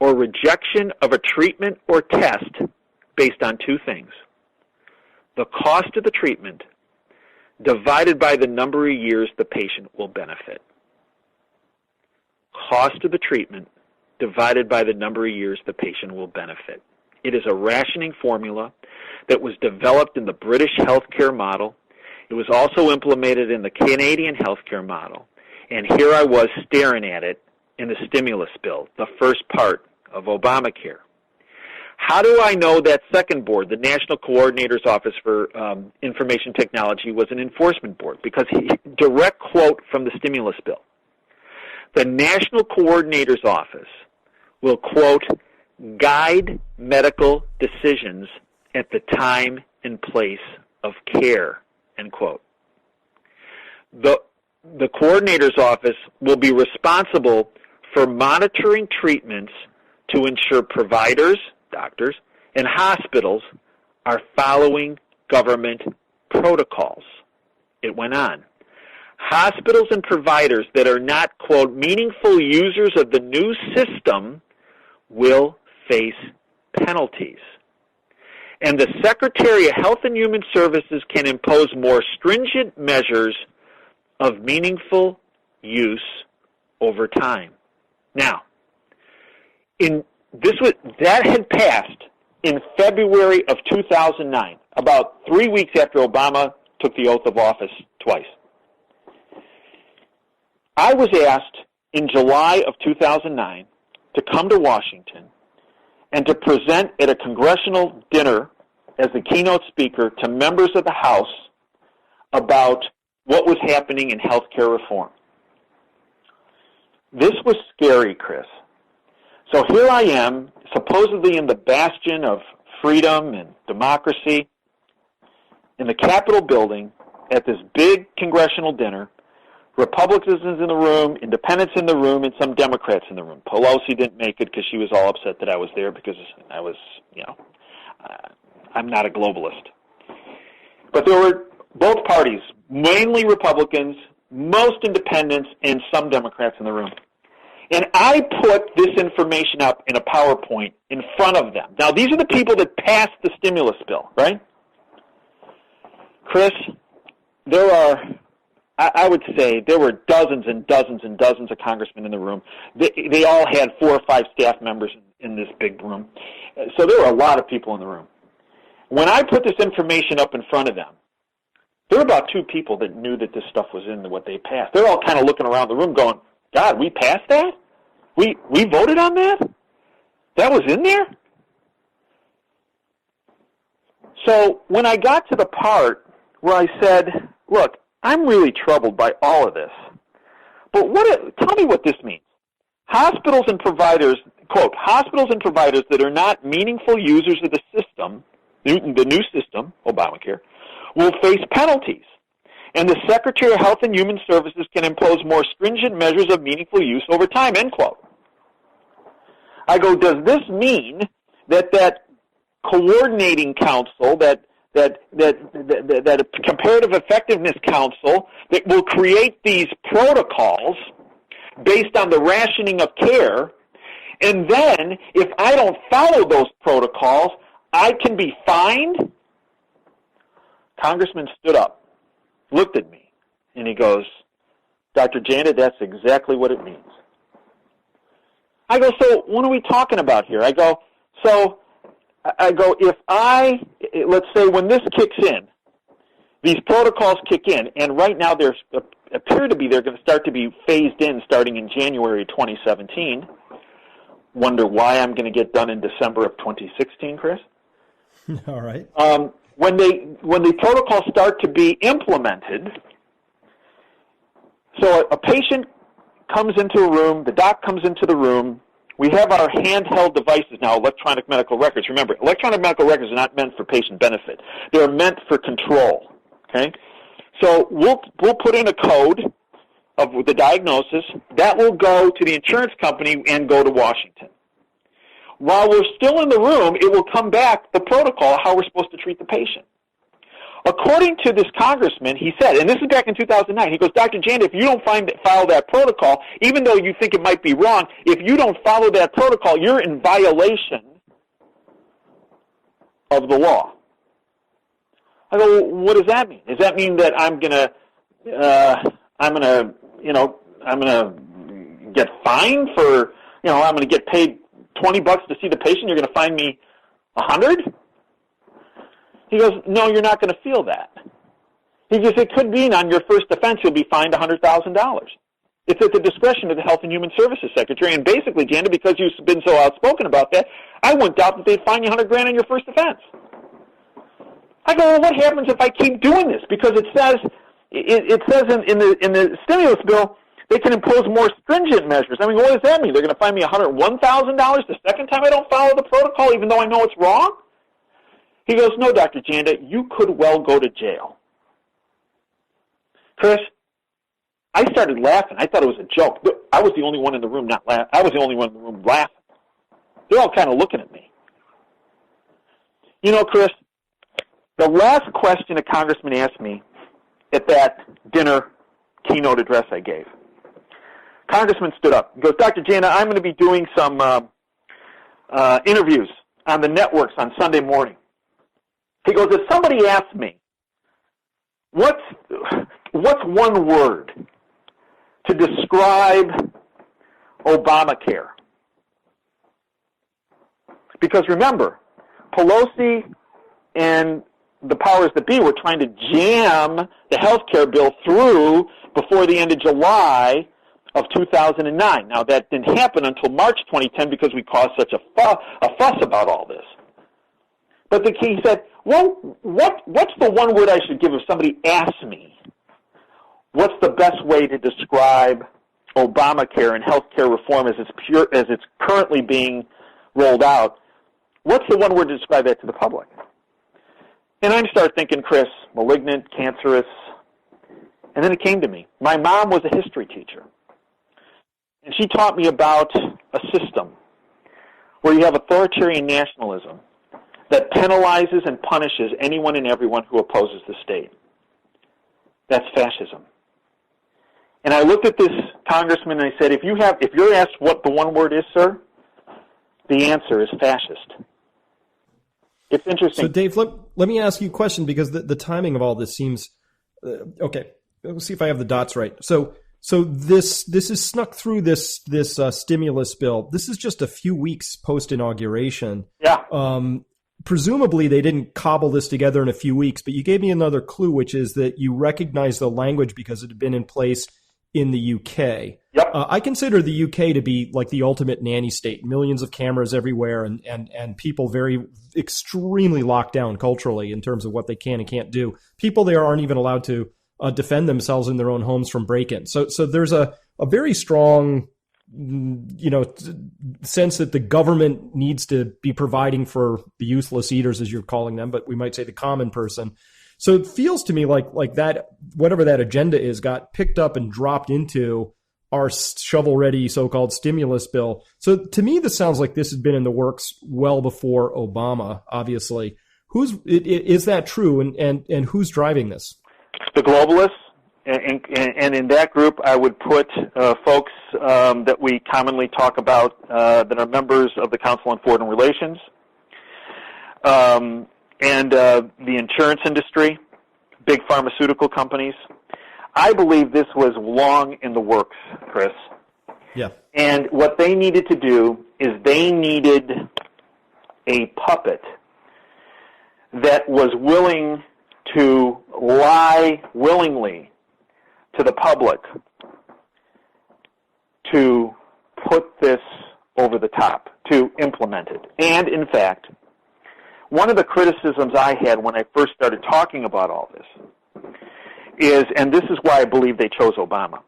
or rejection of a treatment or test based on two things: the cost of the treatment divided by the number of years the patient will benefit. Cost of the treatment divided by the number of years the patient will benefit. It is a rationing formula that was developed in the British healthcare model. It was also implemented in the Canadian healthcare model. And here I was staring at it in the stimulus bill, the first part of Obamacare. How do I know that second board, the National Coordinator's Office for Information Technology, was an enforcement board? Because direct quote from the stimulus bill. The National Coordinator's Office will, quote, guide medical decisions at the time and place of care, end quote. The Coordinator's Office will be responsible for monitoring treatments to ensure providers, doctors, and hospitals are following government protocols. It went on. Hospitals and providers that are not, quote, meaningful users of the new system will face penalties. And the Secretary of Health and Human Services can impose more stringent measures of meaningful use over time. Now, that had passed in February of 2009, about 3 weeks after Obama took the oath of office twice. I was asked in July of 2009 to come to Washington and to present at a congressional dinner as the keynote speaker to members of the House about what was happening in healthcare reform. This was scary, Chris. So here I am, supposedly in the bastion of freedom and democracy, in the Capitol building at this big congressional dinner, Republicans in the room, independents in the room, and some Democrats in the room. Pelosi didn't make it because she was all upset that I was there because I was, I'm not a globalist. But there were both parties, mainly Republicans, most independents, and some Democrats in the room. And I put this information up in a PowerPoint in front of them. Now, these are the people that passed the stimulus bill, right? Chris, there are, I would say, there were dozens and dozens and dozens of congressmen in the room. They all had 4 or 5 staff members in this big room. So there were a lot of people in the room. When I put this information up in front of them, there were about 2 people that knew that this stuff was in what they passed. They're all kind of looking around the room going, God, we passed that? We voted on that? That was in there? So when I got to the part where I said, look, I'm really troubled by all of this, but tell me what this means. Hospitals and providers, quote, hospitals and providers that are not meaningful users of the system, the new system, Obamacare, will face penalties. And the Secretary of Health and Human Services can impose more stringent measures of meaningful use over time, end quote. I go, does this mean that coordinating council, that comparative effectiveness council that will create these protocols based on the rationing of care, and then if I don't follow those protocols, I can be fined? Congressman stood up, looked at me, and he goes, Dr. Janda, that's exactly what it means. I go, so what are we talking about here? I go, let's say when this kicks in, these protocols kick in, and right now they're going to start to be phased in starting in January 2017. Wonder why I'm going to get done in December of 2016, Chris? All right. When the protocols start to be implemented, so a patient comes into a room, the doc comes into the room, we have our handheld devices now, electronic medical records. Remember, electronic medical records are not meant for patient benefit. They're meant for control, okay? So we'll put in a code of the diagnosis. That will go to the insurance company and go to Washington. While we're still in the room, it will come back, the protocol, how we're supposed to treat the patient. According to this congressman, he said, and this is back in 2009, he goes, Dr. Janda, if you don't follow that protocol, even though you think it might be wrong, if you don't follow that protocol, you're in violation of the law. I go, well, what does that mean? Does that mean that I'm gonna get fined for, I'm gonna get paid $20 to see the patient, you're gonna fine me $100? He goes, no, you're not going to feel that. He goes, it could mean on your first offense you'll be fined $100,000. It's at the discretion of the Health and Human Services Secretary. And basically, Janda, because you've been so outspoken about that, I went out that they'd fine you $100,000 on your first offense. I go, well, what happens if I keep doing this? Because it says in the stimulus bill they can impose more stringent measures. I mean, what does that mean? They're going to fine me $101,000 the second time I don't follow the protocol, even though I know it's wrong? He goes, no, Dr. Janda, you could well go to jail. Chris, I started laughing. I thought it was a joke. I was the only one in the room not laughing. I was the only one in the room laughing. They're all kind of looking at me. Chris, the last question a congressman asked me at that dinner keynote address I gave, Congressman stood up. He goes, Dr. Janda, I'm going to be doing some interviews on the networks on Sunday morning. He goes, if somebody asks me, what's one word to describe Obamacare? Because remember, Pelosi and the powers that be were trying to jam the health care bill through before the end of July of 2009. Now, that didn't happen until March 2010 because we caused such a fuss about all this. But he said, well, what's the one word I should give if somebody asks me what's the best way to describe Obamacare and health care reform as it's currently being rolled out? What's the one word to describe that to the public? And I start thinking, Chris, malignant, cancerous, And then it came to me. My mom was a history teacher. And she taught me about a system where you have authoritarian nationalism that penalizes and punishes anyone and everyone who opposes the state. That's fascism. And I looked at this congressman and I said, if you're asked what the one word is, sir, the answer is fascist. It's interesting. So, Dave, let me ask you a question, because the timing of all this seems okay. Let's see if I have the dots right. So this is snuck through this stimulus bill. This is just a few weeks post inauguration. Yeah. Presumably they didn't cobble this together in a few weeks, but you gave me another clue, which is that you recognize the language because it had been in place in the UK. Yep. I consider the UK to be like the ultimate nanny state. Millions of cameras everywhere, and people very extremely locked down culturally in terms of what they can and can't do. People there aren't even allowed to defend themselves in their own homes from break-ins. So there's a very strong, sense that the government needs to be providing for the useless eaters, as you're calling them, but we might say the common person. So it feels to me like that, whatever that agenda is, got picked up and dropped into our shovel-ready so-called stimulus bill. So to me, this sounds like this has been in the works well before Obama, obviously. Is that true, and who's driving this? The globalists, and in that group I would put folks that we commonly talk about that are members of the Council on Foreign Relations, and the insurance industry, big pharmaceutical companies. I believe this was long in the works, Chris. Yeah. And what they needed to do is they needed a puppet that was willing to lie willingly to the public to put this over the top, to implement it. And, in fact, one of the criticisms I had when I first started talking about all this is, and this is why I believe they chose Obama,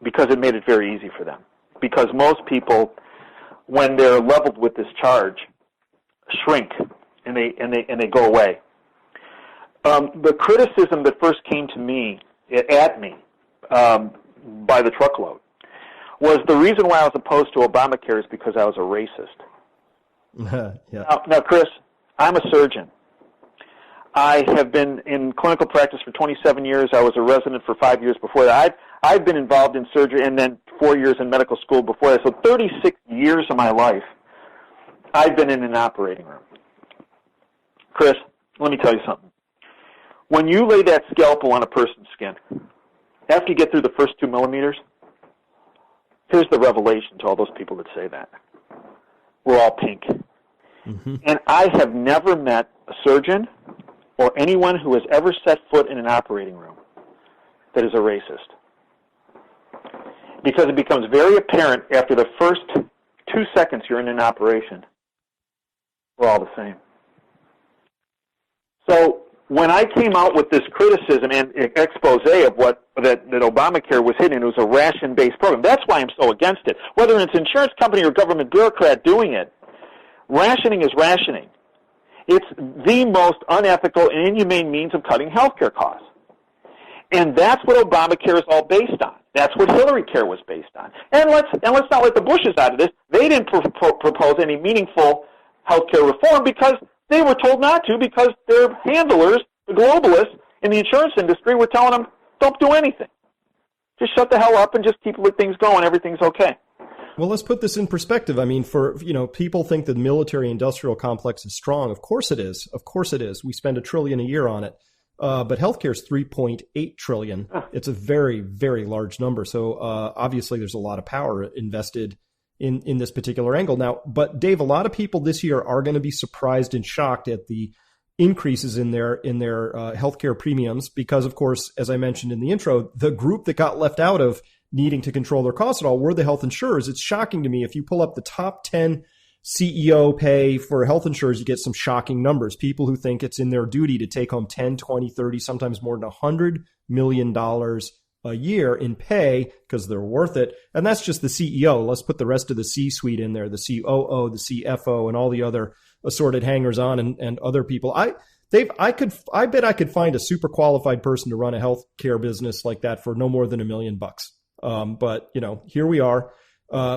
because it made it very easy for them. Because most people, when they're leveled with this charge, shrink and they go away. The criticism that first came to me, at me, by the truckload, was the reason why I was opposed to Obamacare is because I was a racist. Yeah. Now, Chris, I'm a surgeon. I have been in clinical practice for 27 years. I was a resident for 5 years before that. I've been involved in surgery and then 4 years in medical school before that. So 36 years of my life, I've been in an operating room. Chris, let me tell you something. When you lay that scalpel on a person's skin, after you get through the first 2 millimeters, here's the revelation to all those people that say that. We're all pink. Mm-hmm. And I have never met a surgeon or anyone who has ever set foot in an operating room that is a racist. Because it becomes very apparent after the first 2 seconds you're in an operation, we're all the same. So when I came out with this criticism and expose of that Obamacare was hidden, it was a ration-based program. That's why I'm so against it. Whether it's an insurance company or government bureaucrat doing it, rationing is rationing. It's the most unethical and inhumane means of cutting health care costs. And that's what Obamacare is all based on. That's what Hillary Care was based on. And let's not let the Bushes out of this. They didn't propose any meaningful health care reform because they were told not to, because their handlers, the globalists in the insurance industry, were telling them, don't do anything. Just shut the hell up and just keep things going. Everything's okay. Well, let's put this in perspective. I mean, people think the military-industrial complex is strong. Of course it is. Of course it is. We spend $1 trillion a year on it. But healthcare is $3.8 trillion. It's a very, very large number. So obviously there's a lot of power invested in this particular angle. Now, but Dave, a lot of people this year are going to be surprised and shocked at the increases in their healthcare premiums because, of course, as I mentioned in the intro, the group that got left out of needing to control their costs at all were the health insurers. It's shocking to me. If you pull up the top 10 CEO pay for health insurers, you get some shocking numbers. People who think it's in their duty to take home 10, 20, 30, sometimes more than $100 million a year in pay because they're worth it. And that's just the CEO. Let's put the rest of the C-suite in there, the COO, the CFO, and all the other assorted hangers-on and other people. Dave, I bet I could find a super qualified person to run a healthcare business like that for no more than $1 million. But here we are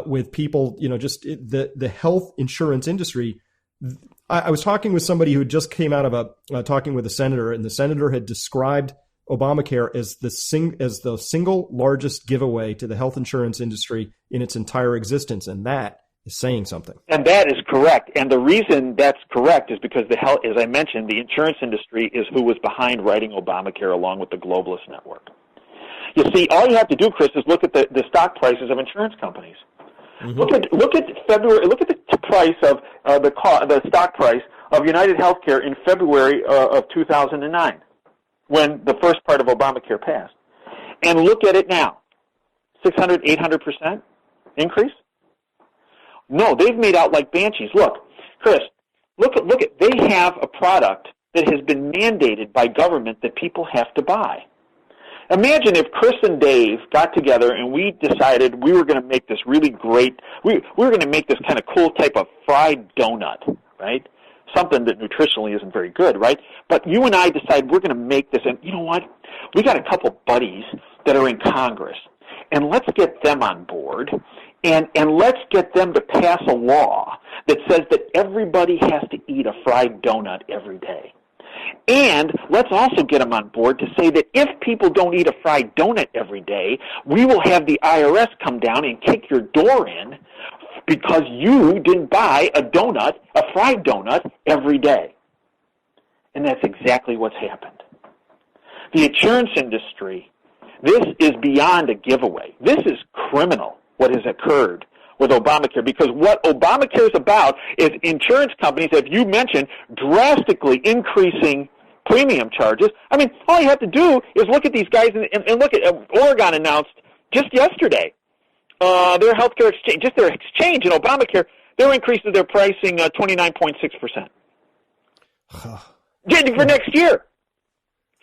with people. Just the health insurance industry. I was talking with somebody who just came out of talking with a senator, and the senator had described Obamacare as the single largest giveaway to the health insurance industry in its entire existence, and that is saying something. And that is correct. And the reason that's correct is because as I mentioned, the insurance industry is who was behind writing Obamacare along with the Globalist network. You see, all you have to do, Chris, is look at the stock prices of insurance companies. Mm-hmm. Look at February. Look at the price of the stock price of United Healthcare in February of 2009, when the first part of Obamacare passed, and look at it now, 600, 800% increase. No, they've made out like banshees. Look, Chris, look at. They have a product that has been mandated by government that people have to buy. Imagine if Chris and Dave got together and we decided we were going to make this really great, we were going to make this kind of cool type of fried donut, right? Something that nutritionally isn't very good, right? But you and I decide we're going to make this, and you know what? We got a couple buddies that are in Congress, and let's get them on board, and let's get them to pass a law that says that everybody has to eat a fried donut every day. And let's also get them on board to say that if people don't eat a fried donut every day, we will have the IRS come down and kick your door in because you didn't buy a fried donut every day. And that's exactly what's happened. The insurance industry, this is beyond a giveaway. This is criminal, what has occurred with Obamacare, because what Obamacare is about is insurance companies, as you mentioned, drastically increasing premium charges. I mean, all you have to do is look at these guys and look at Oregon announced just yesterday their healthcare exchange, just their exchange in Obamacare, their increase of their pricing 29.6% for next year.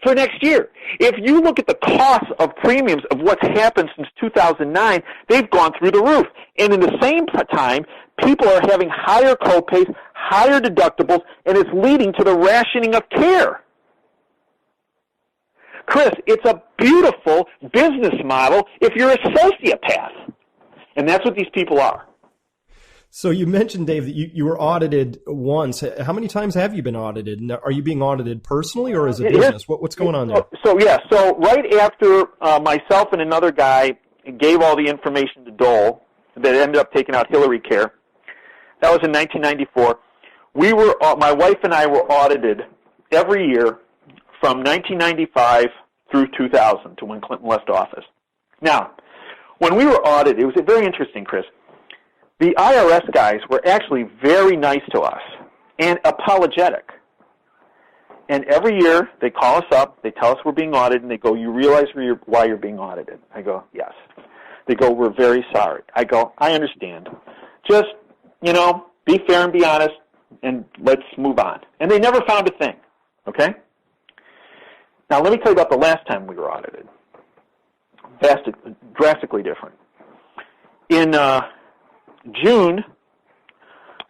For next year. If you look at the cost of premiums of what's happened since 2009, they've gone through the roof. And in the same time, people are having higher copays, higher deductibles, and it's leading to the rationing of care. Chris, it's a beautiful business model if you're a sociopath. And that's what these people are. So you mentioned, Dave, that you were audited once. How many times have you been audited? And are you being audited personally or as a business? What's going on there? So right after myself and another guy gave all the information to Dole that ended up taking out Hillary Care, that was in 1994, my wife and I were audited every year from 1995 through 2000 to when Clinton left office. Now, when we were audited, it was very interesting, Chris. The IRS guys were actually very nice to us and apologetic. And every year they call us up, they tell us we're being audited, and they go, "You realize why you're being audited?" I go, "Yes." They go, "We're very sorry." I go, "I understand. Just, be fair and be honest, and let's move on." And they never found a thing, okay? Now let me tell you about the last time we were audited. Drastically different. In June,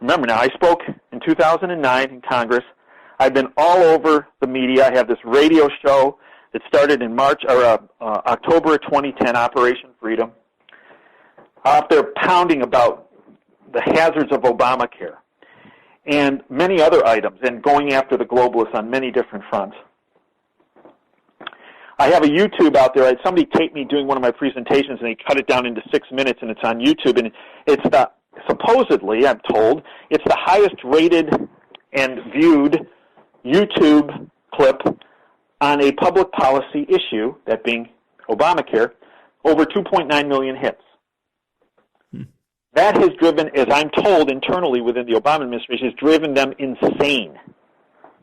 remember now, I spoke in 2009 in Congress. I've been all over the media. I have this radio show that started in October of 2010, Operation Freedom. Out there pounding about the hazards of Obamacare and many other items, and going after the globalists on many different fronts. I have a YouTube out there. Somebody taped me doing one of my presentations, and they cut it down into 6 minutes, and it's on YouTube. And it's supposedly, I'm told, it's the highest rated and viewed YouTube clip on a public policy issue, that being Obamacare, over 2.9 million hits. That has driven, as I'm told internally within the Obama administration, has driven them insane.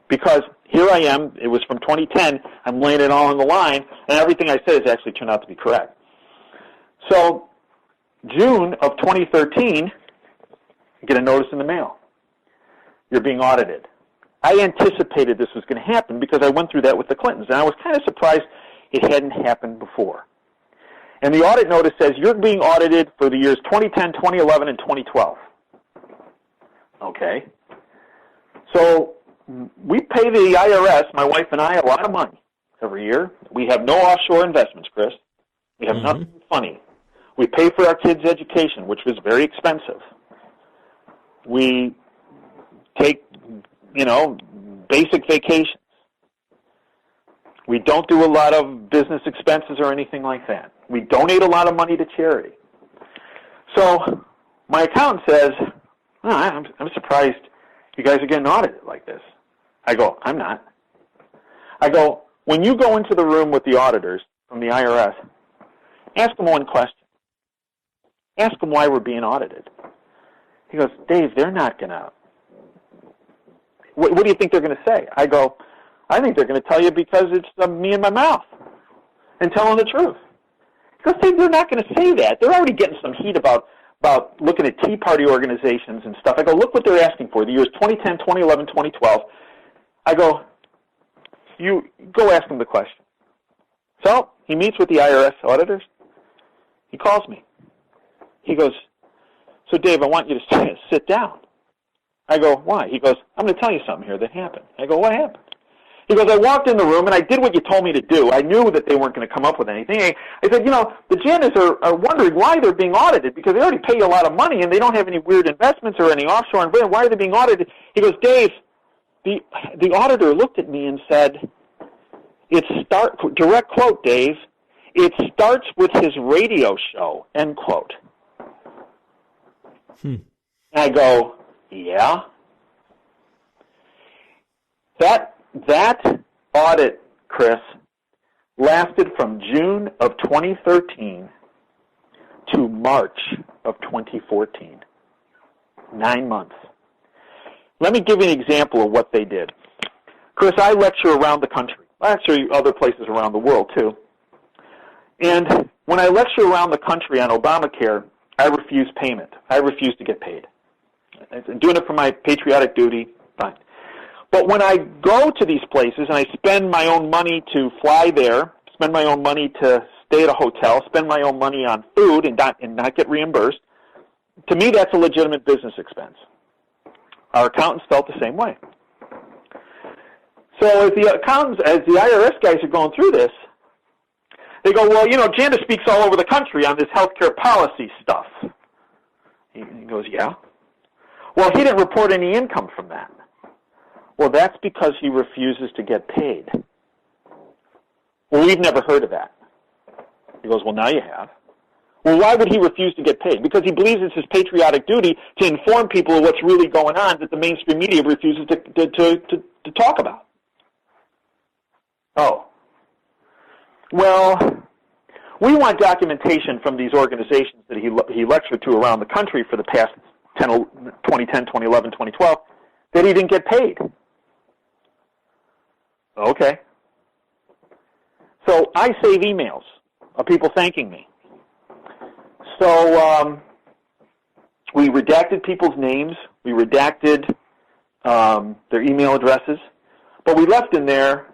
Because here I am, it was from 2010, I'm laying it all on the line, and everything I said has actually turned out to be correct. So, June of 2013, I get a notice in the mail. You're being audited. I anticipated this was going to happen because I went through that with the Clintons, and I was kind of surprised it hadn't happened before. And the audit notice says you're being audited for the years 2010, 2011, and 2012. Okay. So we pay the IRS, my wife and I, a lot of money every year. We have no offshore investments, Chris. We have nothing funny. We pay for our kids' education, which was very expensive. We take, basic vacations. We don't do a lot of business expenses or anything like that. We donate a lot of money to charity. So my accountant says, I'm surprised you guys are getting audited like this. I go, I'm not. I go, when you go into the room with the auditors from the IRS, ask them one question. Ask them why we're being audited. He goes, Dave, they're not going to. What do you think they're going to say? I go, I think they're going to tell you because it's me in my mouth and telling the truth. He goes, Dave, they're not going to say that. They're already getting some heat about looking at Tea Party organizations and stuff. I go, look what they're asking for. The years 2010, 2011, 2012. I go, you go ask them the question. So he meets with the IRS auditors. He calls me. He goes, so Dave, I want you to sit down. I go, why? He goes, I'm going to tell you something here that happened. I go, what happened? He goes, I walked in the room and I did what you told me to do. I knew that they weren't going to come up with anything. I said, the Jandas are wondering why they're being audited because they already pay you a lot of money and they don't have any weird investments or any offshore investments. Why are they being audited? He goes, Dave, the auditor looked at me and said, direct quote, Dave, it starts with his radio show, end quote. And I go, yeah. That audit, Chris, lasted from June of 2013 to March of 2014. 9 months. Let me give you an example of what they did. Chris, I lecture around the country. Actually, other places around the world, too. And when I lecture around the country on Obamacare, I refuse payment. I refuse to get paid. I'm doing it for my patriotic duty, fine. But when I go to these places and I spend my own money to fly there, spend my own money to stay at a hotel, spend my own money on food and not get reimbursed, to me that's a legitimate business expense. Our accountants felt the same way. So as the IRS guys are going through this, they go, well, Janda speaks all over the country on this healthcare policy stuff. He goes, yeah. Well, he didn't report any income from that. Well, that's because he refuses to get paid. Well, we've never heard of that. He goes, well, now you have. Well, why would he refuse to get paid? Because he believes it's his patriotic duty to inform people of what's really going on that the mainstream media refuses to talk about. Oh. Well, we want documentation from these organizations that he lectured to around the country for the past 2010, 2011, 2012, that he didn't get paid. Okay. So I save emails of people thanking me. So we redacted people's names. We redacted their email addresses. But we left in there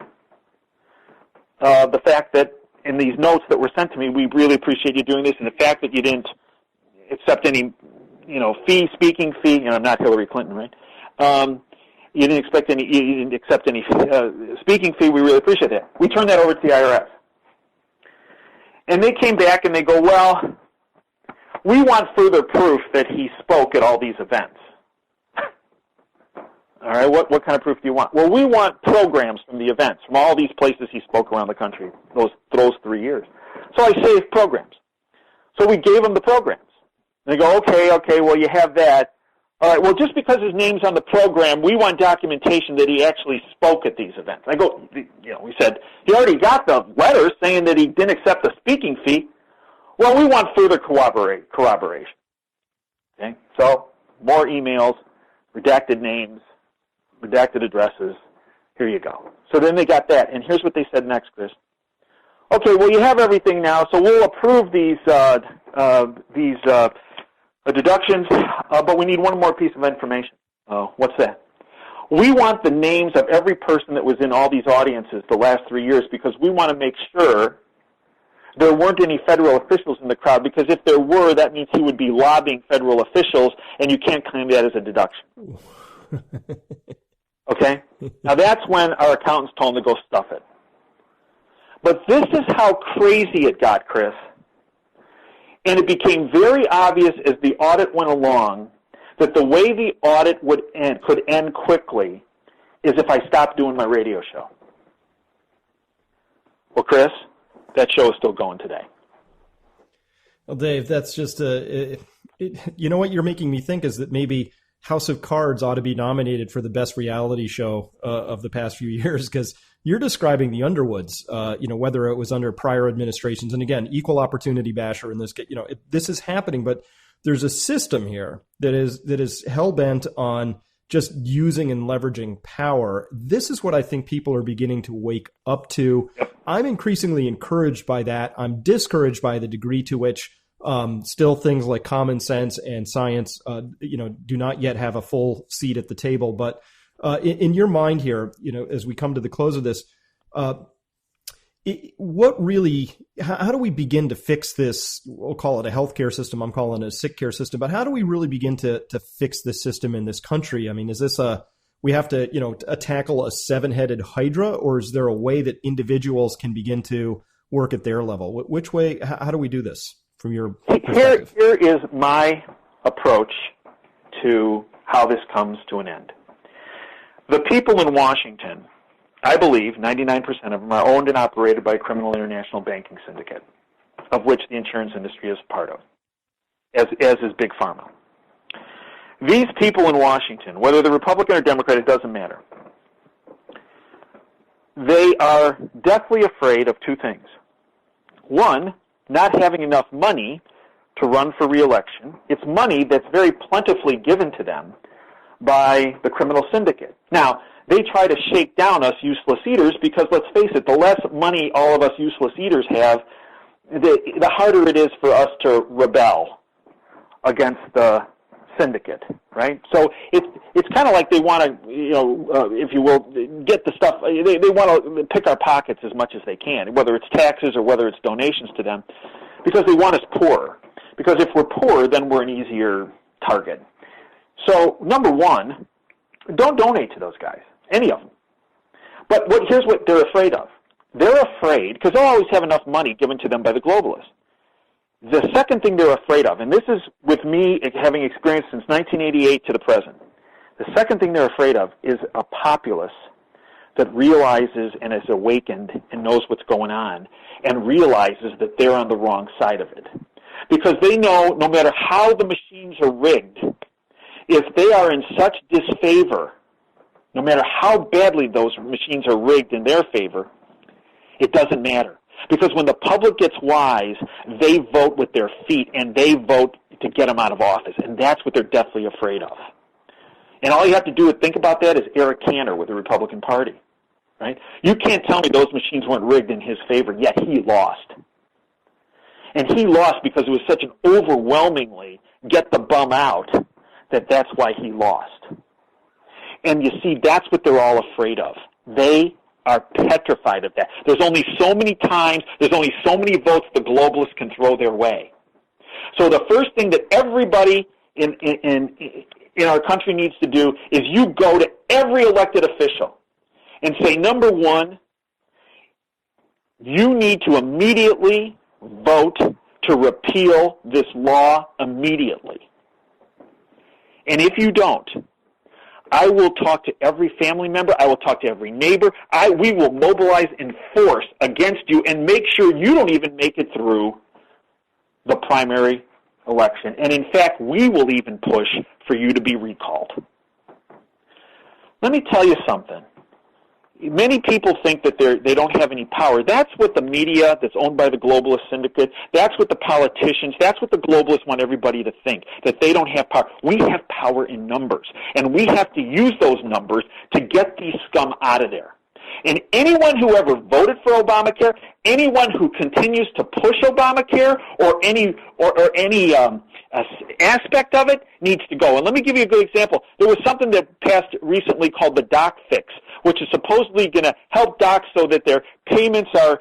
the fact that in these notes that were sent to me, we really appreciate you doing this, and the fact that you didn't accept any, speaking fee. I'm not Hillary Clinton, right? You didn't accept any speaking fee. We really appreciate that. We turned that over to the IRS, and they came back and they go, well, we want further proof that he spoke at all these events. All right, what kind of proof do you want? Well, we want programs from the events, from all these places he spoke around the country, those 3 years. So I saved programs. So we gave them the programs. And they go, okay, well, you have that. All right, well, just because his name's on the program, we want documentation that he actually spoke at these events. I go, we said, he already got the letter saying that he didn't accept the speaking fee. Well, we want further corroboration. Okay, so more emails, redacted names, redacted addresses. Here you go. So then they got that, and here's what they said next, Chris. Okay, well, you have everything now, so we'll approve these deductions, but we need one more piece of information. Oh, what's that? We want the names of every person that was in all these audiences the last 3 years because we want to make sure there weren't any federal officials in the crowd, because if there were, that means he would be lobbying federal officials, and you can't claim that as a deduction. Okay? Now that's when our accountants told them to go stuff it. But this is how crazy it got, Chris. And it became very obvious as the audit went along that the way the audit could end quickly is if I stopped doing my radio show. Well, Chris, that show is still going today. Well, Dave, that's just you know what you're making me think is that maybe House of Cards ought to be nominated for the best reality show of the past few years, because you're describing the Underwoods, whether it was under prior administrations. And again, equal opportunity basher in this, this is happening, but there's a system here that is hell-bent on just using and leveraging power. This is what I think people are beginning to wake up to. I'm increasingly encouraged by that. I'm discouraged by the degree to which still things like common sense and science, do not yet have a full seat at the table. But in your mind here, as we come to the close of this, how do we begin to fix this? We'll call it a healthcare system. I'm calling it a sick care system. But how do we really begin to fix this system in this country? I mean, is this we have to, tackle a 7-headed hydra, or is there a way that individuals can begin to work at their level? Which way? How do we do this from your perspective? Here is my approach to how this comes to an end. The people in Washington, I believe 99% of them are owned and operated by a criminal international banking syndicate, of which the insurance industry is part of, as is Big Pharma. These people in Washington, whether they're Republican or Democrat, it doesn't matter. They are deathly afraid of two things. One, not having enough money to run for re-election. It's money that's very plentifully given to them by the criminal syndicate. Now, they try to shake down us useless eaters because, let's face it, the less money all of us useless eaters have, the harder it is for us to rebel against the syndicate, right? So it's kind of like they want to, if you will, get the stuff. They want to pick our pockets as much as they can, whether it's taxes or whether it's donations to them, because they want us poor. Because if we're poor, then we're an easier target. So, number one, don't donate to those guys, any of them. But here's what they're afraid of. They're afraid, because they'll always have enough money given to them by the globalists. The second thing they're afraid of, and this is with me having experienced since 1988 to the present, the second thing they're afraid of is a populace that realizes and is awakened and knows what's going on and realizes that they're on the wrong side of it. Because they know no matter how the machines are rigged, if they are in such disfavor, no matter how badly those machines are rigged in their favor, it doesn't matter. Because when the public gets wise, they vote with their feet, and they vote to get them out of office. And that's what they're deathly afraid of. And all you have to do to think about that is Eric Cantor with the Republican Party, right? You can't tell me those machines weren't rigged in his favor, yet he lost. And he lost because it was such an overwhelmingly get the bum out that's why he lost. And you see, that's what they're all afraid of. They are petrified of that. There's only so many times, there's only so many votes the globalists can throw their way. So the first thing that everybody in our country needs to do is you go to every elected official and say, number one, you need to immediately vote to repeal this law immediately. And if you don't, I will talk to every family member. I will talk to every neighbor. We will mobilize in force against you and make sure you don't even make it through the primary election. And in fact, we will even push for you to be recalled. Let me tell you something. Many people think that they don't have any power. That's what the media that's owned by the globalist syndicate, that's what the politicians, that's what the globalists want everybody to think, that they don't have power. We have power in numbers, and we have to use those numbers to get these scum out of there. And anyone who ever voted for Obamacare, anyone who continues to push Obamacare or any aspect of it needs to go. And let me give you a good example. There was something that passed recently called the Doc Fix, which is supposedly going to help docs so that their payments are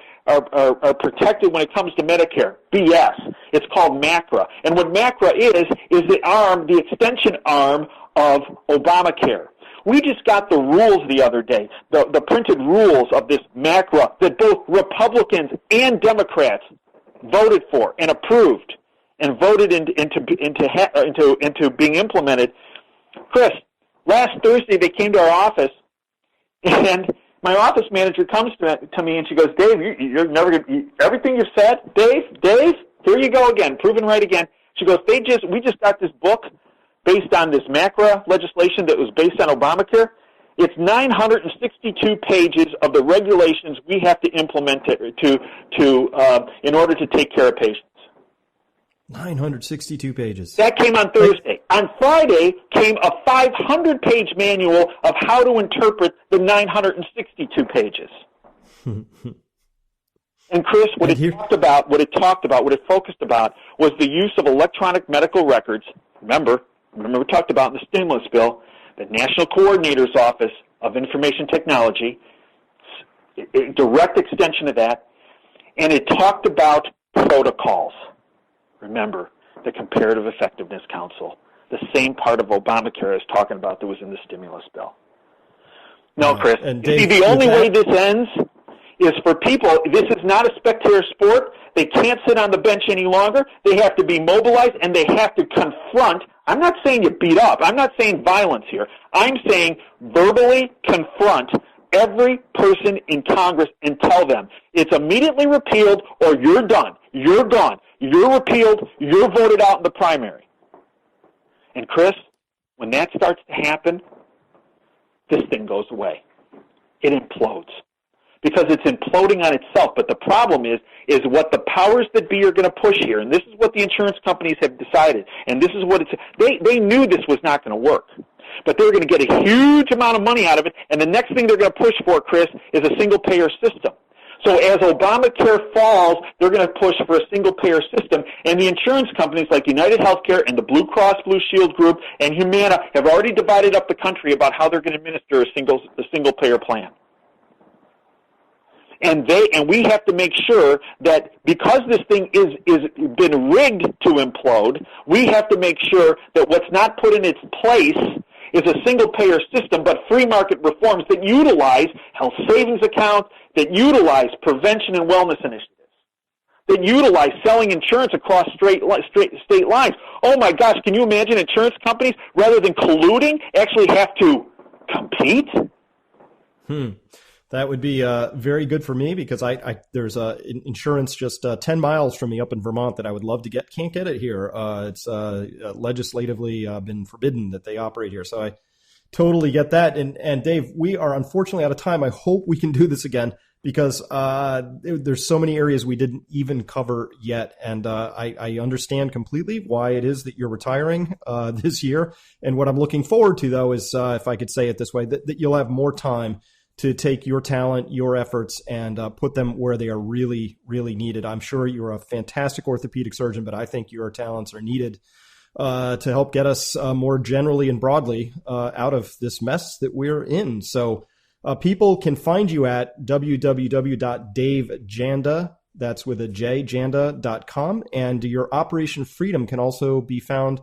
protected when it comes to Medicare. BS. It's called MACRA. And what MACRA is the extension arm of Obamacare. We just got the rules the other day, the printed rules of this MACRA that both Republicans and Democrats voted for and approved and voted into being implemented. Chris, last Thursday they came to our office, and my office manager comes to me and she goes, Dave, you're never gonna, everything you've said, Dave, here you go again, proven right again. She goes, we just got this book based on this MACRA legislation that was based on Obamacare. It's 962 pages of the regulations we have to implement in order to take care of patients. 962 pages. That came on Thursday. On Friday came a 500-page manual of how to interpret the 962 pages. And Chris, what it focused about was the use of electronic medical records. Remember we talked about in the stimulus bill, the National Coordinator's Office of Information Technology, a direct extension of that, and it talked about protocols. Remember, the Comparative Effectiveness Council, the same part of Obamacare is talking about that was in the stimulus bill. No, Chris, Dave, the only way this ends is for people. This is not a spectator sport. They can't sit on the bench any longer. They have to be mobilized, and they have to confront. I'm not saying you beat up. I'm not saying violence here. I'm saying verbally confront every person in Congress and tell them it's immediately repealed or you're done. You're gone. You're repealed. You're voted out in the primary. And Chris, when that starts to happen, this thing goes away. It implodes. Because it's imploding on itself. But the problem is what the powers that be are going to push here. And this is what the insurance companies have decided. And this is what they knew this was not going to work. But they're going to get a huge amount of money out of it. And the next thing they're going to push for, Chris, is a single-payer system. So as Obamacare falls, they're going to push for a single-payer system. And the insurance companies like United Healthcare and the Blue Cross Blue Shield Group and Humana have already divided up the country about how they're going to administer a single-payer plan. And we have to make sure that because this thing is been rigged to implode, we have to make sure that what's not put in its place is a single-payer system, but free market reforms that utilize health savings accounts, that utilize prevention and wellness initiatives, that utilize selling insurance across state lines. Oh my gosh, can you imagine insurance companies, rather than colluding, actually have to compete? That would be very good for me because there's insurance just 10 miles from me up in Vermont that I would love to get. Can't get it here. It's legislatively been forbidden that they operate here. So I totally get that. And Dave, we are unfortunately out of time. I hope we can do this again because there's so many areas we didn't even cover yet. And I understand completely why it is that you're retiring this year. And what I'm looking forward to, though, is if I could say it this way, that you'll have more time to take your talent, your efforts, and put them where they are really, really needed. I'm sure you're a fantastic orthopedic surgeon, but I think your talents are needed to help get us more generally and broadly out of this mess that we're in. So people can find you at www.davejanda, that's with a J, janda.com, and your Operation Freedom can also be found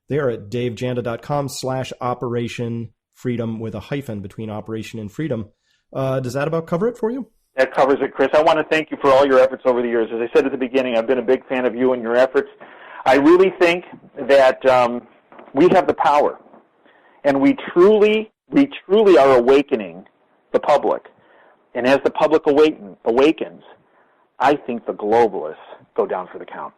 there at davejanda.com/Operation Freedom with a hyphen between Operation and Freedom. Does that about cover it for you? That covers it, Chris. I want to thank you for all your efforts over the years. As I said at the beginning, I've been a big fan of you and your efforts. I really think that we have the power, and we truly are awakening the public. And as the public awakens, I think the globalists go down for the count.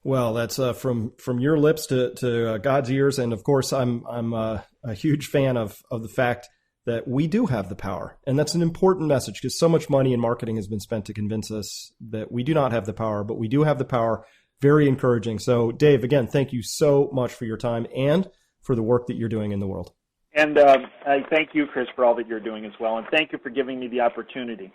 Well, that's from your lips to God's ears, and of course, I'm a huge fan of the fact that we do have the power. And that's an important message because so much money and marketing has been spent to convince us that we do not have the power, but we do have the power. Very encouraging. So, Dave, again, thank you so much for your time and for the work that you're doing in the world. And I thank you, Chris, for all that you're doing as well. And thank you for giving me the opportunity